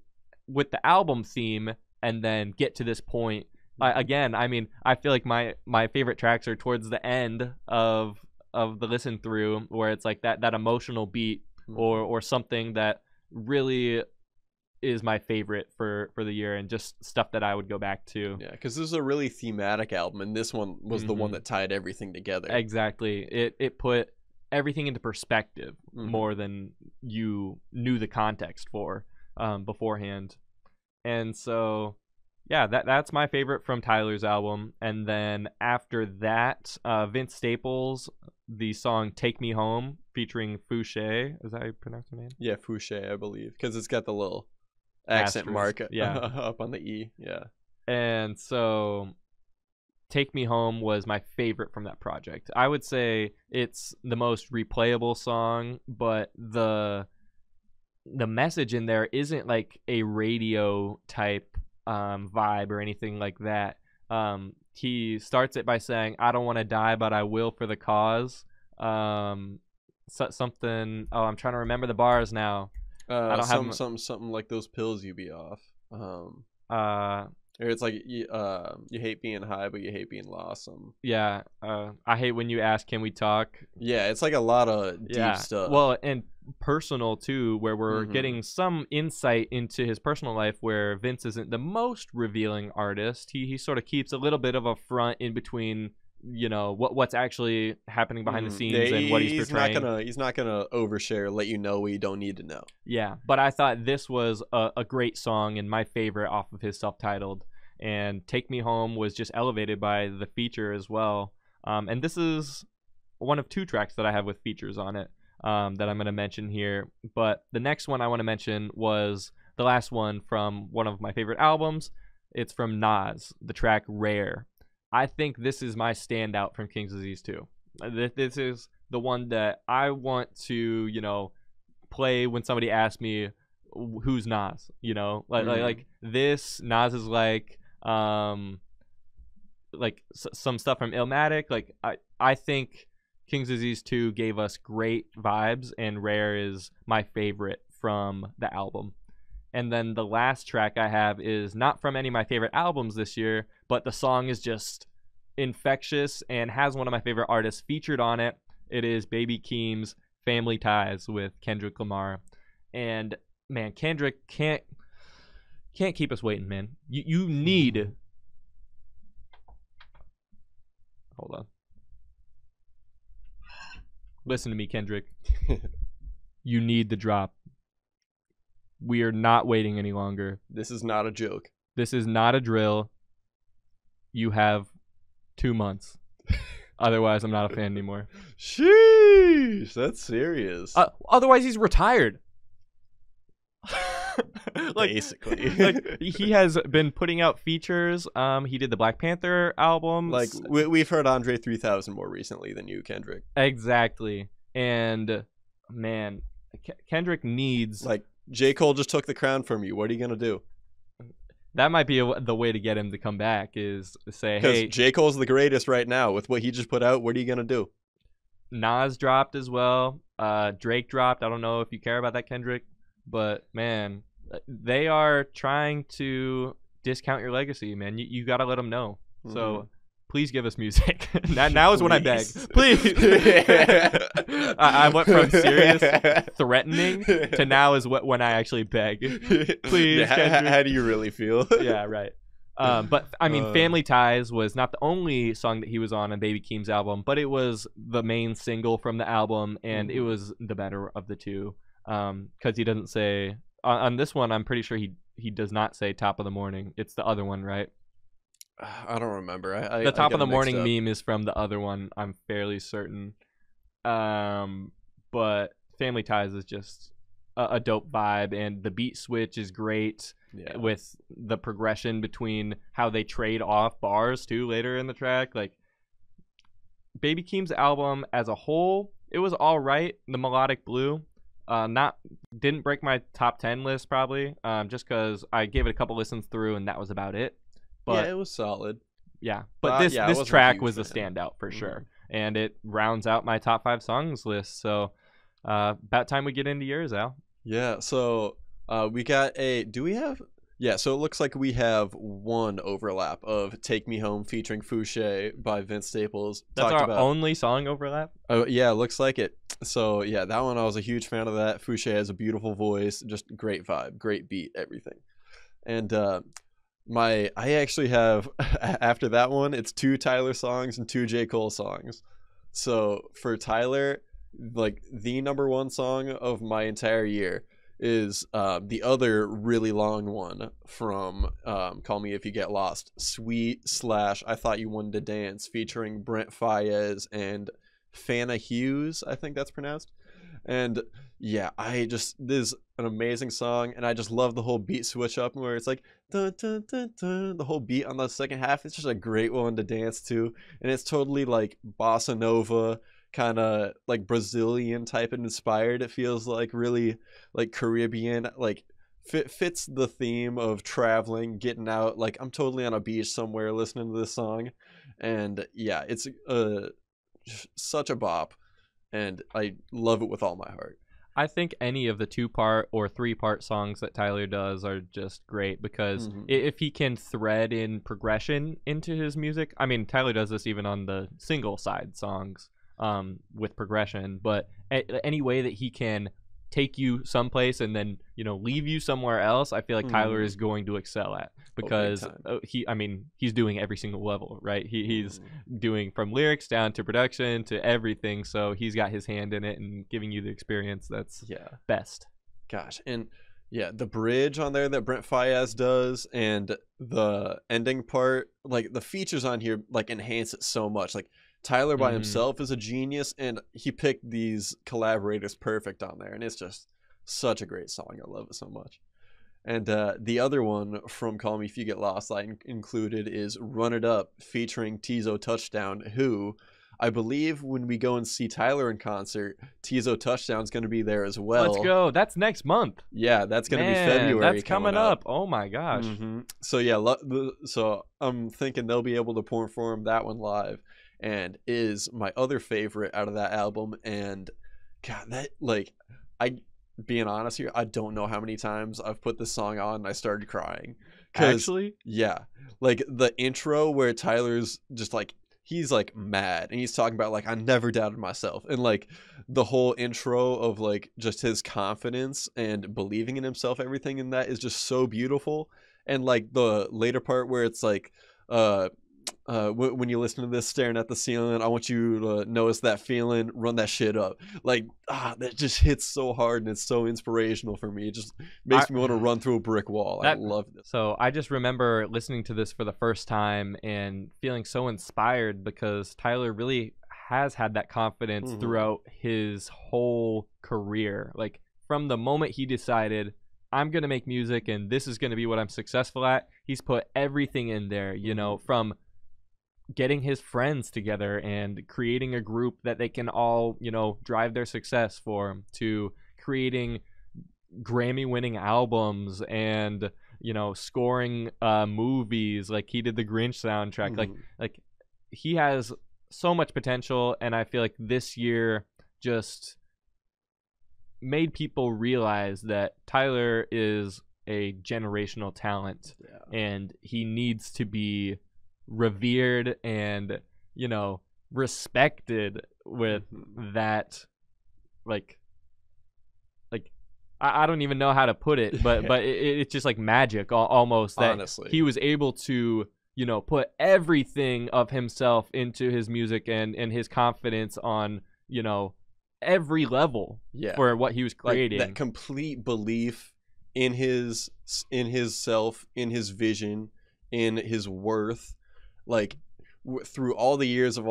with the album theme and then get to this point. Again, I mean, I feel like my favorite tracks are towards the end of the listen through, where it's like that emotional beat or something that really is my favorite for the year, and just stuff that I would go back to. Yeah, because this is a really thematic album, and this one was the one that tied everything together. Exactly. It put everything into perspective more than you knew the context for beforehand. And so yeah, that's my favorite from Tyler's album. And then after that, Vince Staples, the song Take Me Home featuring Fouché. Is that how you pronounce her name? Yeah, Fouché, I believe, because it's got the little accent mark up on the E. Yeah. And so Take Me Home was my favorite from that project. I would say it's the most replayable song, but the message in there isn't like a radio type vibe or anything like that. He starts it by saying, "I don't want to die, but I will for the cause." Something. Oh, I'm trying to remember the bars now. I don't have something like those pills you be off. Or it's like you hate being high, but you hate being lost. Yeah. I hate when you ask, "Can we talk?" Yeah, it's like a lot of deep stuff. Well, and personal too, where we're getting some insight into his personal life, where Vince isn't the most revealing artist. He sort of keeps a little bit of a front in between what's actually happening behind the scenes and what he's portraying. He's not gonna overshare, let you know what you don't need to know. Yeah, but I thought this was a great song and my favorite off of his self-titled. And Take Me Home was just elevated by the feature as well. And this is one of 2 tracks that I have with features on it that I'm going to mention here. But the next one I want to mention was the last one from one of my favorite albums. It's from Nas, the track Rare. I think this is my standout from King's Disease 2. This is the one that I want to, play when somebody asks me who's Nas, like this. Nas is like some stuff from Illmatic. Like I think King's Disease 2 gave us great vibes, and Rare is my favorite from the album. And then the last track I have is not from any of my favorite albums this year, but the song is just infectious and has one of my favorite artists featured on it. It is Baby Keem's Family Ties with Kendrick Lamar. And man, Kendrick can't keep us waiting, man. You need... Hold on. Listen to me, Kendrick. You need the drop. We are not waiting any longer. This is not a joke. This is not a drill. You have 2 months. Otherwise, I'm not a fan anymore. Sheesh, that's serious. Otherwise, he's retired. Basically. He has been putting out features. He did the Black Panther album. Like we've heard Andre 3000 more recently than you, Kendrick. Exactly. And man, Kendrick needs... Like, J. Cole just took the crown from you. What are you gonna do? That might be the way to get him to come back, is say, hey... Because J. Cole's the greatest right now. With what he just put out, what are you gonna do? Nas dropped as well. Drake dropped. I don't know if you care about that, Kendrick. But, man, they are trying to discount your legacy, man. You got to let them know. So, please give us music. now is when I beg. Please. I went from serious threatening to now is when I actually beg. Please, yeah, how do you really feel? Yeah, right. But, I mean, Family Ties was not the only song that he was on Baby Keem's album, but it was the main single from the album, and it was the better of the two. Because he doesn't say on this one. I'm pretty sure he does not say Top of the Morning. It's the other one, right? I don't remember. The Top of the Morning meme is from the other one. I'm fairly certain. But Family Ties is just a dope vibe, and the beat switch is great. Yeah. With the progression between how they trade off bars too later in the track. Like, Baby Keem's album as a whole, it was all right. The Melodic Blue. Didn't break my top 10 list probably, just because I gave it a couple listens through and that was about it. But yeah, it was solid. Yeah, but this track was a standout for sure, and it rounds out my top 5 songs list. So about time we get into yours, Al. Yeah. So we got do we have? Yeah, so it looks like we have one overlap of Take Me Home featuring Fouché by Vince Staples. That's our only song overlap? Oh, yeah, looks like it. So, yeah, that one, I was a huge fan of that. Fouché has a beautiful voice, just great vibe, great beat, everything. And I actually have, after that one, it's 2 Tyler songs and 2 J. Cole songs. So, for Tyler, like, the #1 song of my entire year is the other really long one from Call Me If You Get Lost, Sweet / I Thought You Wanted to Dance, featuring Brent Faiyaz and Fana Hughes, I think that's pronounced. And yeah, this is an amazing song, and I just love the whole beat switch up where it's like dun, dun, dun, dun, the whole beat on the second half. It's just a great one to dance to, and it's totally like bossa nova, kind of like Brazilian type of inspired. It feels like really like Caribbean, like fits the theme of traveling, getting out. Like, I'm totally on a beach somewhere listening to this song, and yeah, it's such a bop, and I love it with all my heart. I think any of the 2-part or 3-part songs that Tyler does are just great, because if he can thread in progression into his music, I mean, Tyler does this even on the single side songs with progression, but any way that he can take you someplace and then leave you somewhere else, I feel like Tyler is going to excel at, because he's doing every single level, right? He's doing from lyrics down to production to everything, so he's got his hand in it and giving you the experience that's best. Gosh, and the bridge on there that Brent Faiyaz does, and the ending part, like the features on here like enhance it so much. Like Tyler by himself is a genius, and he picked these collaborators perfect on there, and it's just such a great song. I love it so much. And the other one from Call Me If You Get Lost I included is Run It Up featuring Tizo Touchdown, who I believe when we go and see Tyler in concert, Tizo Touchdown's going to be there as well. Let's go. That's next month. Yeah, that's going to be February. That's coming up. Oh my gosh. So yeah, so I'm thinking they'll be able to perform that one live, and is my other favorite out of that album. And God, that being honest here, I don't know how many times I've put this song on and I started crying. Actually? Yeah. Like the intro where Tyler's just like, he's like mad and he's talking about like, I never doubted myself, and like the whole intro of like just his confidence and believing in himself, everything in that is just so beautiful. And like the later part where it's like when you listen to this, staring at the ceiling, I want you to notice that feeling, run that shit up. Like that just hits so hard, and it's so inspirational for me. It just makes me want to run through a brick wall. I love this. So I just remember listening to this for the first time and feeling so inspired, because Tyler really has had that confidence throughout his whole career. Like from the moment he decided, I'm going to make music and this is going to be what I'm successful at, he's put everything in there, from getting his friends together and creating a group that they can all, drive their success for him, to creating Grammy-winning albums and, scoring movies. Like he did the Grinch soundtrack. Like he has so much potential, and I feel like this year just made people realize that Tyler is a generational talent, and he needs to be revered and respected with that. Like I don't even know how to put it, but it's just like magic almost, that honestly he was able to put everything of himself into his music and his confidence on every level for what he was creating. Like that complete belief in his self, in his vision, in his worth. Like through all the years of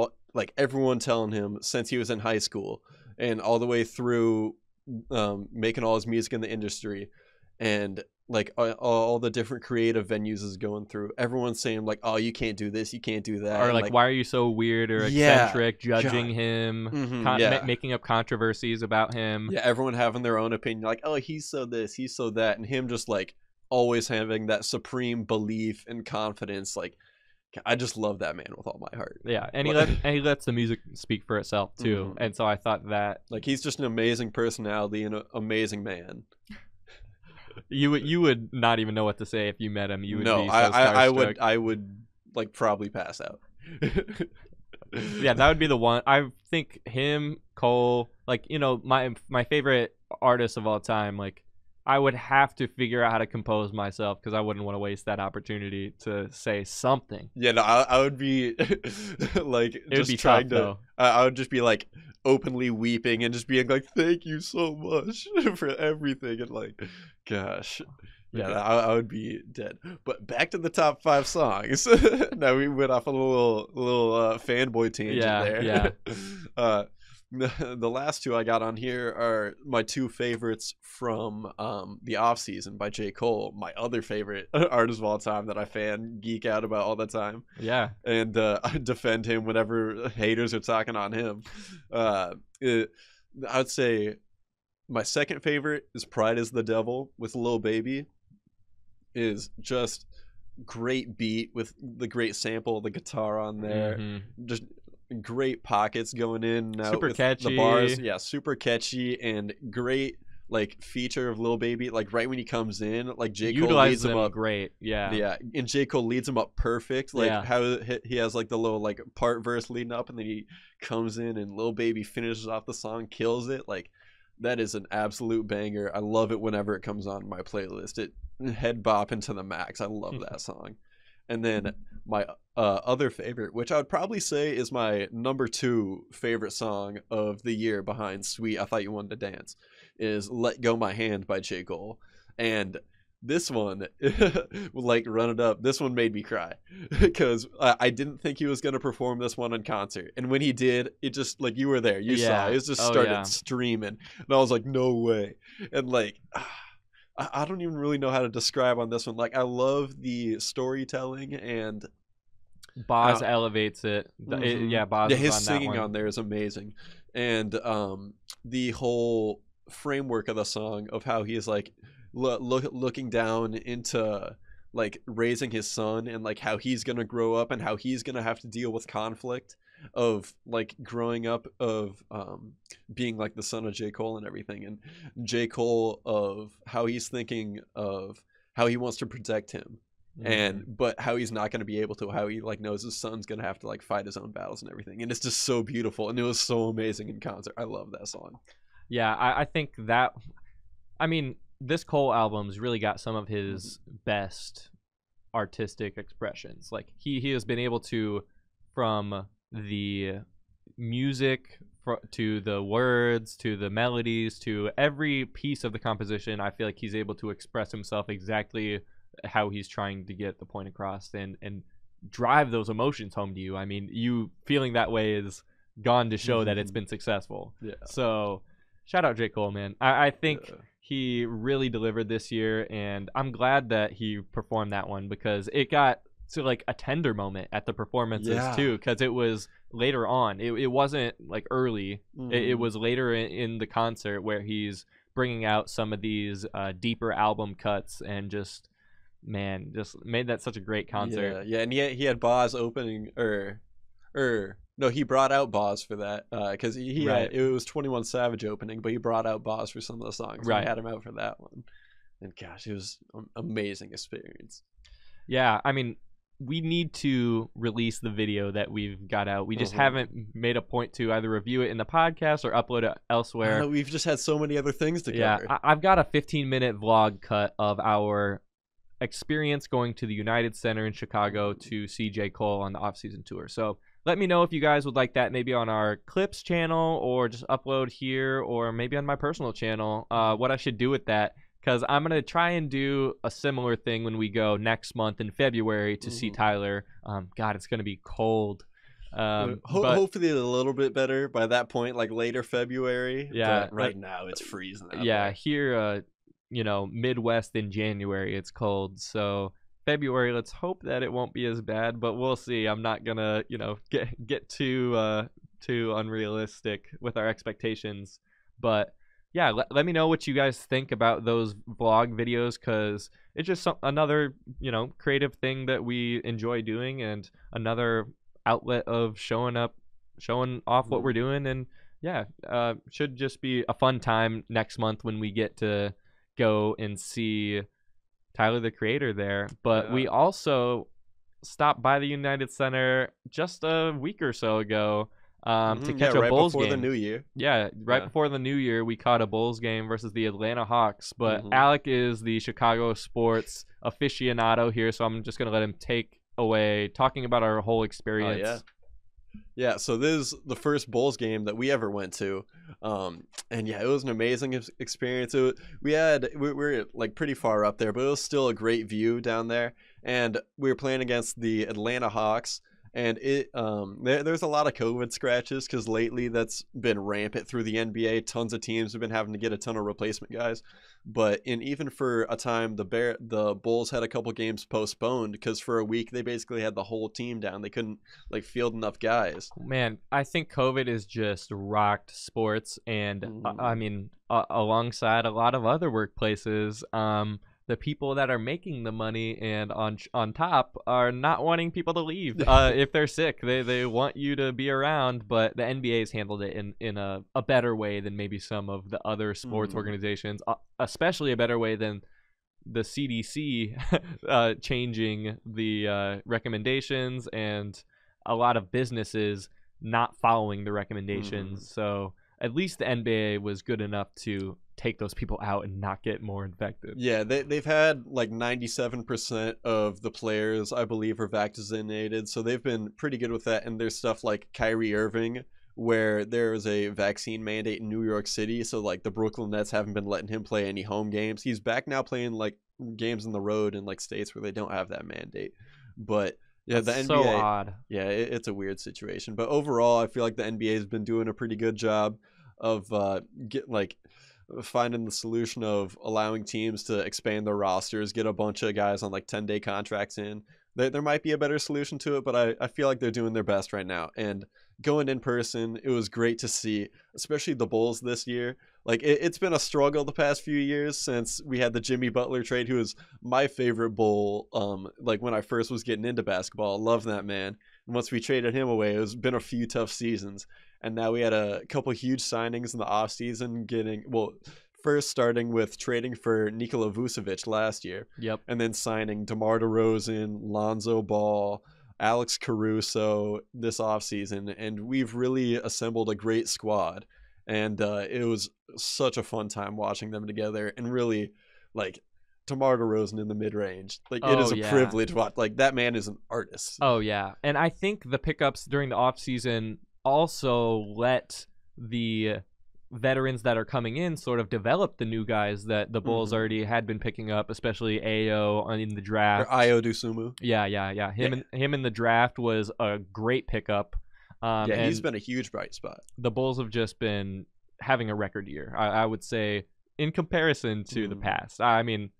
everyone telling him since he was in high school, and all the way through making all his music in the industry, and like all the different creative venues is going through, everyone's saying like, oh, you can't do this, you can't do that, or like why are you so weird or eccentric, judging him, making up controversies about him. Everyone having their own opinion, like, oh, he's so this, he's so that, and him just like always having that supreme belief and confidence. Like I just love that man with all my heart. Yeah, and he lets the music speak for itself too. And so I thought that like he's just an amazing personality and an amazing man. You would not even know what to say if you met him. You would be so I would like probably pass out. Yeah, that would be the one. I think him, Cole, like my favorite artist of all time. Like I would have to figure out how to compose myself, because I wouldn't want to waste that opportunity to say something. Yeah, no, I would be like, it just would be trying tough, to. I would just be like openly weeping and just being like, "Thank you so much for everything," and like, gosh, yeah, I would be dead. But back to the top 5 songs. Now we went off a little fanboy tangent there. Yeah. The last 2 I got on here are my 2 favorites from the Off Season by J. Cole, my other favorite artist of all time that I geek out about all the time. Yeah. And I defend him whenever haters are talking on him. I would say my second favorite is Pride is the Devil with Lil Baby. Is just great beat with the great sample of the guitar on there. Just great pockets going in and out, super with catchy. The bars, super catchy, and great like feature of Lil Baby. Like right when he comes in, like J. Cole leads him up great. Yeah, and J. Cole leads him up perfect. Like how he has like the little like part verse leading up, and then he comes in and Lil Baby finishes off the song, kills it. Like That is an absolute banger. I love it whenever it comes on my playlist. It head bopping to the max. I love that song. And then my other favorite, which I would probably say is my number 2 favorite song of the year behind Sweet I Thought You Wanted to Dance, is Let Go My Hand by J. Cole. And this one, like Run It Up, this one made me cry because I didn't think he was going to perform this one in concert. And when he did, it just, like, you were there. You saw it. It just started streaming. And I was like, no way. And, like, I don't even really know how to describe on this one. Like, I love the storytelling, and Boz elevates it. Boz is his on singing that one. on there is amazing. And the whole framework of the song of how he is, like, looking down into, like, raising his son, and, like, how he's gonna grow up and how he's gonna have to deal with conflict of, like, growing up, of being, like, the son of J. Cole and everything, and J. Cole of how he's thinking of how he wants to protect him, but how he's not going to be able to, how he, like, knows his son's going to have to, like, fight his own battles and everything. And it's just so beautiful, and it was so amazing in concert. I love that song. Yeah, I think that, I mean, this Cole album's really got some of his best artistic expressions. Like, he has been able to, from the music to the words to the melodies to every piece of the composition, I feel like he's able to express himself exactly how he's trying to get the point across and drive those emotions home to you. I mean, you feeling that way is gone to show that it's been successful. Yeah. So shout out J. Cole, man. I think he really delivered this year, and I'm glad that he performed that one because it got to, like, a tender moment at the performances too, because it was later on. It wasn't, like, early. It was later in the concert where he's bringing out some of these deeper album cuts, and just made that such a great concert. And he had Boz opening, no, he brought out Boz for that because he had, it was 21 Savage opening, but he brought out Boz for some of the songs. He had him out for that one, and gosh, it was an amazing experience. Yeah, I mean, we need to release the video that we've got out. We just haven't made a point to either review it in the podcast or upload it elsewhere. We've just had so many other things to cover. Yeah, I've got a 15-minute vlog cut of our experience going to the United Center in Chicago to see J. Cole on the off-season tour. So let me know if you guys would like that, maybe on our Clips channel, or just upload here, or maybe on my personal channel, what I should do with that. Because I'm going to try and do a similar thing when we go next month in February to see Tyler. God, it's going to be cold. Hopefully a little bit better by that point, like later February. Yeah. But right now it's freezing out there. Here, Midwest in January, it's cold. So February, let's hope that it won't be as bad, but we'll see. I'm not going to, get too unrealistic with our expectations. But yeah, let me know what you guys think about those vlog videos, because it's just another, creative thing that we enjoy doing, and another outlet of showing off what we're doing. And yeah, should just be a fun time next month when we get to go and see Tyler, the Creator there. But we also stopped by the United Center just a week or so ago to catch a Bulls game. Right before the new year. Yeah, before the new year, we caught a Bulls game versus the Atlanta Hawks. But Alec is the Chicago sports aficionado here, so I'm just going to let him take away talking about our whole experience. Yeah, so this is the first Bulls game that we ever went to. And yeah, it was an amazing experience. We were like pretty far up there, but it was still a great view down there. And we were playing against the Atlanta Hawks. And there's a lot of COVID scratches because lately that's been rampant through the NBA. Tons of teams have been having to get a ton of replacement guys. But even for a time, the Bulls had a couple games postponed because for a week they basically had the whole team down. They couldn't field enough guys. Man, I think COVID has just rocked sports, and I mean, alongside a lot of other workplaces, the people that are making the money and on top are not wanting people to leave if they're sick. They want you to be around, but the NBA's handled it in a better way than maybe some of the other sports organizations, especially a better way than the CDC changing the recommendations, and a lot of businesses not following the recommendations. So at least the NBA was good enough to take those people out and not get more infected. Yeah, they've had like 97% of the players, I believe, are vaccinated, so they've been pretty good with that. And there's stuff like Kyrie Irving, where there is a vaccine mandate in New York City, so like the Brooklyn Nets haven't been letting him play any home games. He's back now playing like games on the road in like states where they don't have that mandate. But yeah, That's the NBA, so odd. yeah, it's a weird situation. But overall, I feel like the NBA has been doing a pretty good job of finding the solution of allowing teams to expand their rosters, get a bunch of guys on like 10-day contracts in. There might be a better solution to it, but I feel like they're doing their best right now. And going in person, it was great to see, especially the Bulls this year. Like it's been a struggle the past few years since we had the Jimmy Butler trade, who was my favorite Bull. Like when I first was getting into basketball, I love that man. And once we traded him away, it's been a few tough seasons. And now we had a couple huge signings in the offseason, first starting with trading for Nikola Vucevic last year. Yep. And then signing DeMar DeRozan, Lonzo Ball, Alex Caruso this offseason. And we've really assembled a great squad. And it was such a fun time watching them together. And really, like, DeMar DeRozan in the mid-range. Like, it is a privilege to watch. Like, that man is an artist. Oh, yeah. And I think the pickups during the offseason also let the veterans that are coming in sort of develop the new guys that the Bulls already had been picking up, especially Ayo in the draft. Or Ayo Dosunmu. Yeah. Him in the draft was a great pickup. And he's been a huge bright spot. The Bulls have just been having a record year, I would say, in comparison to the past. I mean,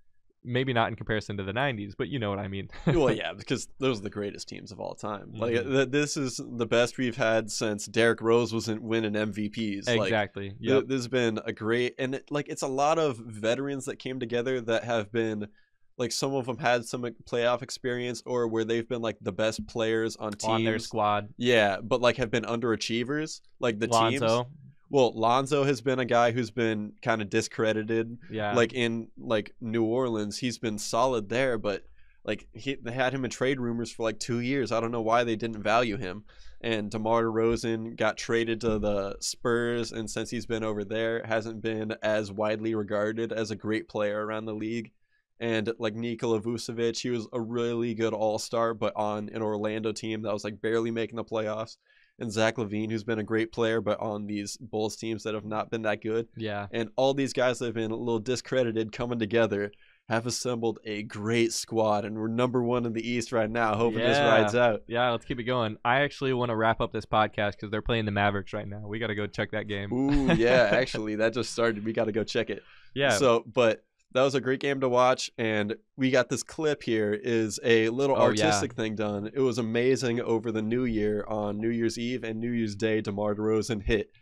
maybe not in comparison to the 90s, but you know what I mean. Well, yeah, because those are the greatest teams of all time. Like this is the best we've had since Derrick Rose wasn't winning MVPs. Exactly. Like, yep. This has been a great, and it's a lot of veterans that came together that have been, like, some of them had some playoff experience, or where they've been like the best players on teams on their squad. Yeah, but like have been underachievers. Like the Lonzo. teams. Well, Lonzo has been a guy who's been kind of discredited. Yeah. Like in like New Orleans, he's been solid there, but like they had him in trade rumors for like 2 years. I don't know why they didn't value him. And DeMar DeRozan got traded to the Spurs, and since he's been over there, hasn't been as widely regarded as a great player around the league. And like Nikola Vucevic, he was a really good all-star, but on an Orlando team that was like barely making the playoffs. And Zach LaVine, who's been a great player, but on these Bulls teams that have not been that good. Yeah. And all these guys that have been a little discredited coming together have assembled a great squad. And we're #1 in the East right now, hoping this rides out. Yeah, let's keep it going. I actually want to wrap up this podcast because they're playing the Mavericks right now. We got to go check that game. Ooh, yeah, actually, that just started. We got to go check it. Yeah. So, but that was a great game to watch, and we got this clip here is a little artistic thing done. It was amazing over the New Year on New Year's Eve and New Year's Day. DeMar DeRozan hit,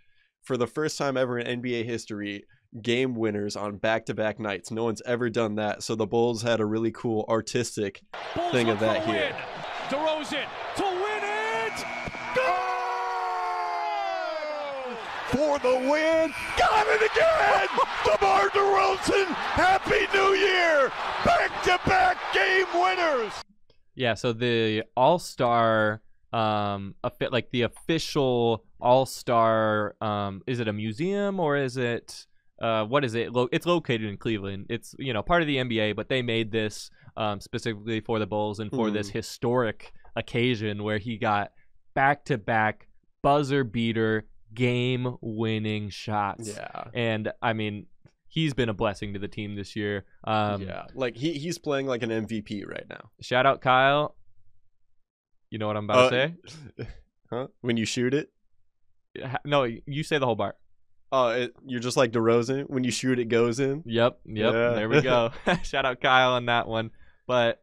for the first time ever in NBA history, game winners on back-to-back nights. No one's ever done that, so the Bulls had a really cool artistic thing of that here. DeRozan to win it! Goal! For the win, got it again! DeMar DeRozan, Happy New Year! Back-to-back game winners! Yeah, so the All-Star, like the official All-Star, is it a museum or is it, what is it? It's located in Cleveland. It's, part of the NBA, but they made this specifically for the Bulls and for this historic occasion where he got back-to-back buzzer beater game-winning shots. Yeah. And, I mean, he's been a blessing to the team this year. Yeah, like he's playing like an MVP right now. Shout out Kyle. You know what I'm about to say? Huh? When you shoot it? No, you say the whole part. Oh, you're just like DeRozan. When you shoot, it goes in. Yep. Yeah. There we go. Shout out Kyle on that one. But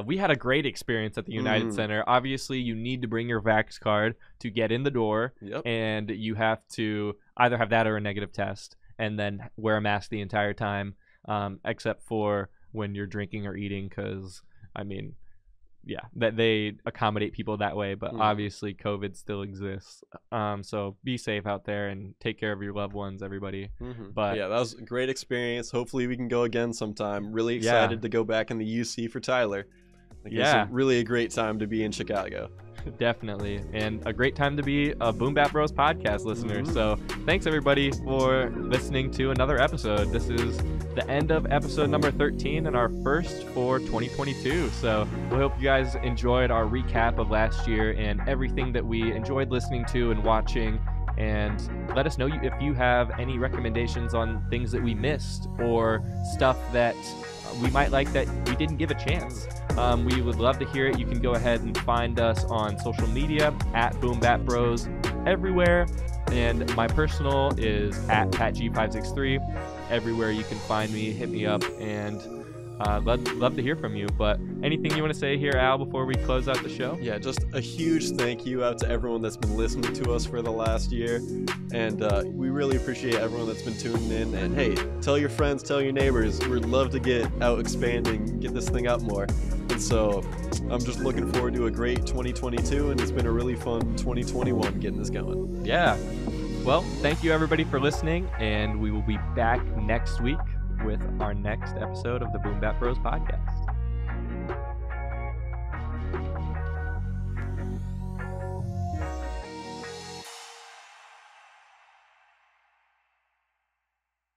we had a great experience at the United Center. Obviously, you need to bring your Vax card to get in the door. Yep. And you have to either have that or a negative test and then wear a mask the entire time, except for when you're drinking or eating because, I mean, yeah, that they accommodate people that way. But obviously, COVID still exists. So be safe out there and take care of your loved ones, everybody. But yeah, that was a great experience. Hopefully, we can go again sometime. Really excited to go back in the UC for Tyler. It's really a great time to be in Chicago. Definitely. And a great time to be a Boom Bap Bros podcast listener. So thanks everybody for listening to another episode. This is the end of episode number 13 and our first for 2022. So we hope you guys enjoyed our recap of last year and everything that we enjoyed listening to and watching. And let us know if you have any recommendations on things that we missed or stuff that we might like that we didn't give a chance. We would love to hear it. You can go ahead and find us on social media at Boom Bap Bros everywhere. And my personal is at PatG563. Everywhere you can find me, hit me up, and love to hear from you. But anything you want to say here, Al, before we close out the show? Yeah, just a huge thank you out to everyone that's been listening to us for the last year. And we really appreciate everyone that's been tuning in. And hey, tell your friends, tell your neighbors. We'd love to get out expanding, get this thing out more. And so I'm just looking forward to a great 2022, and it's been a really fun 2021 getting this going. Yeah. Well, thank you everybody for listening, and we will be back next week with our next episode of the Boom Bap Bros podcast.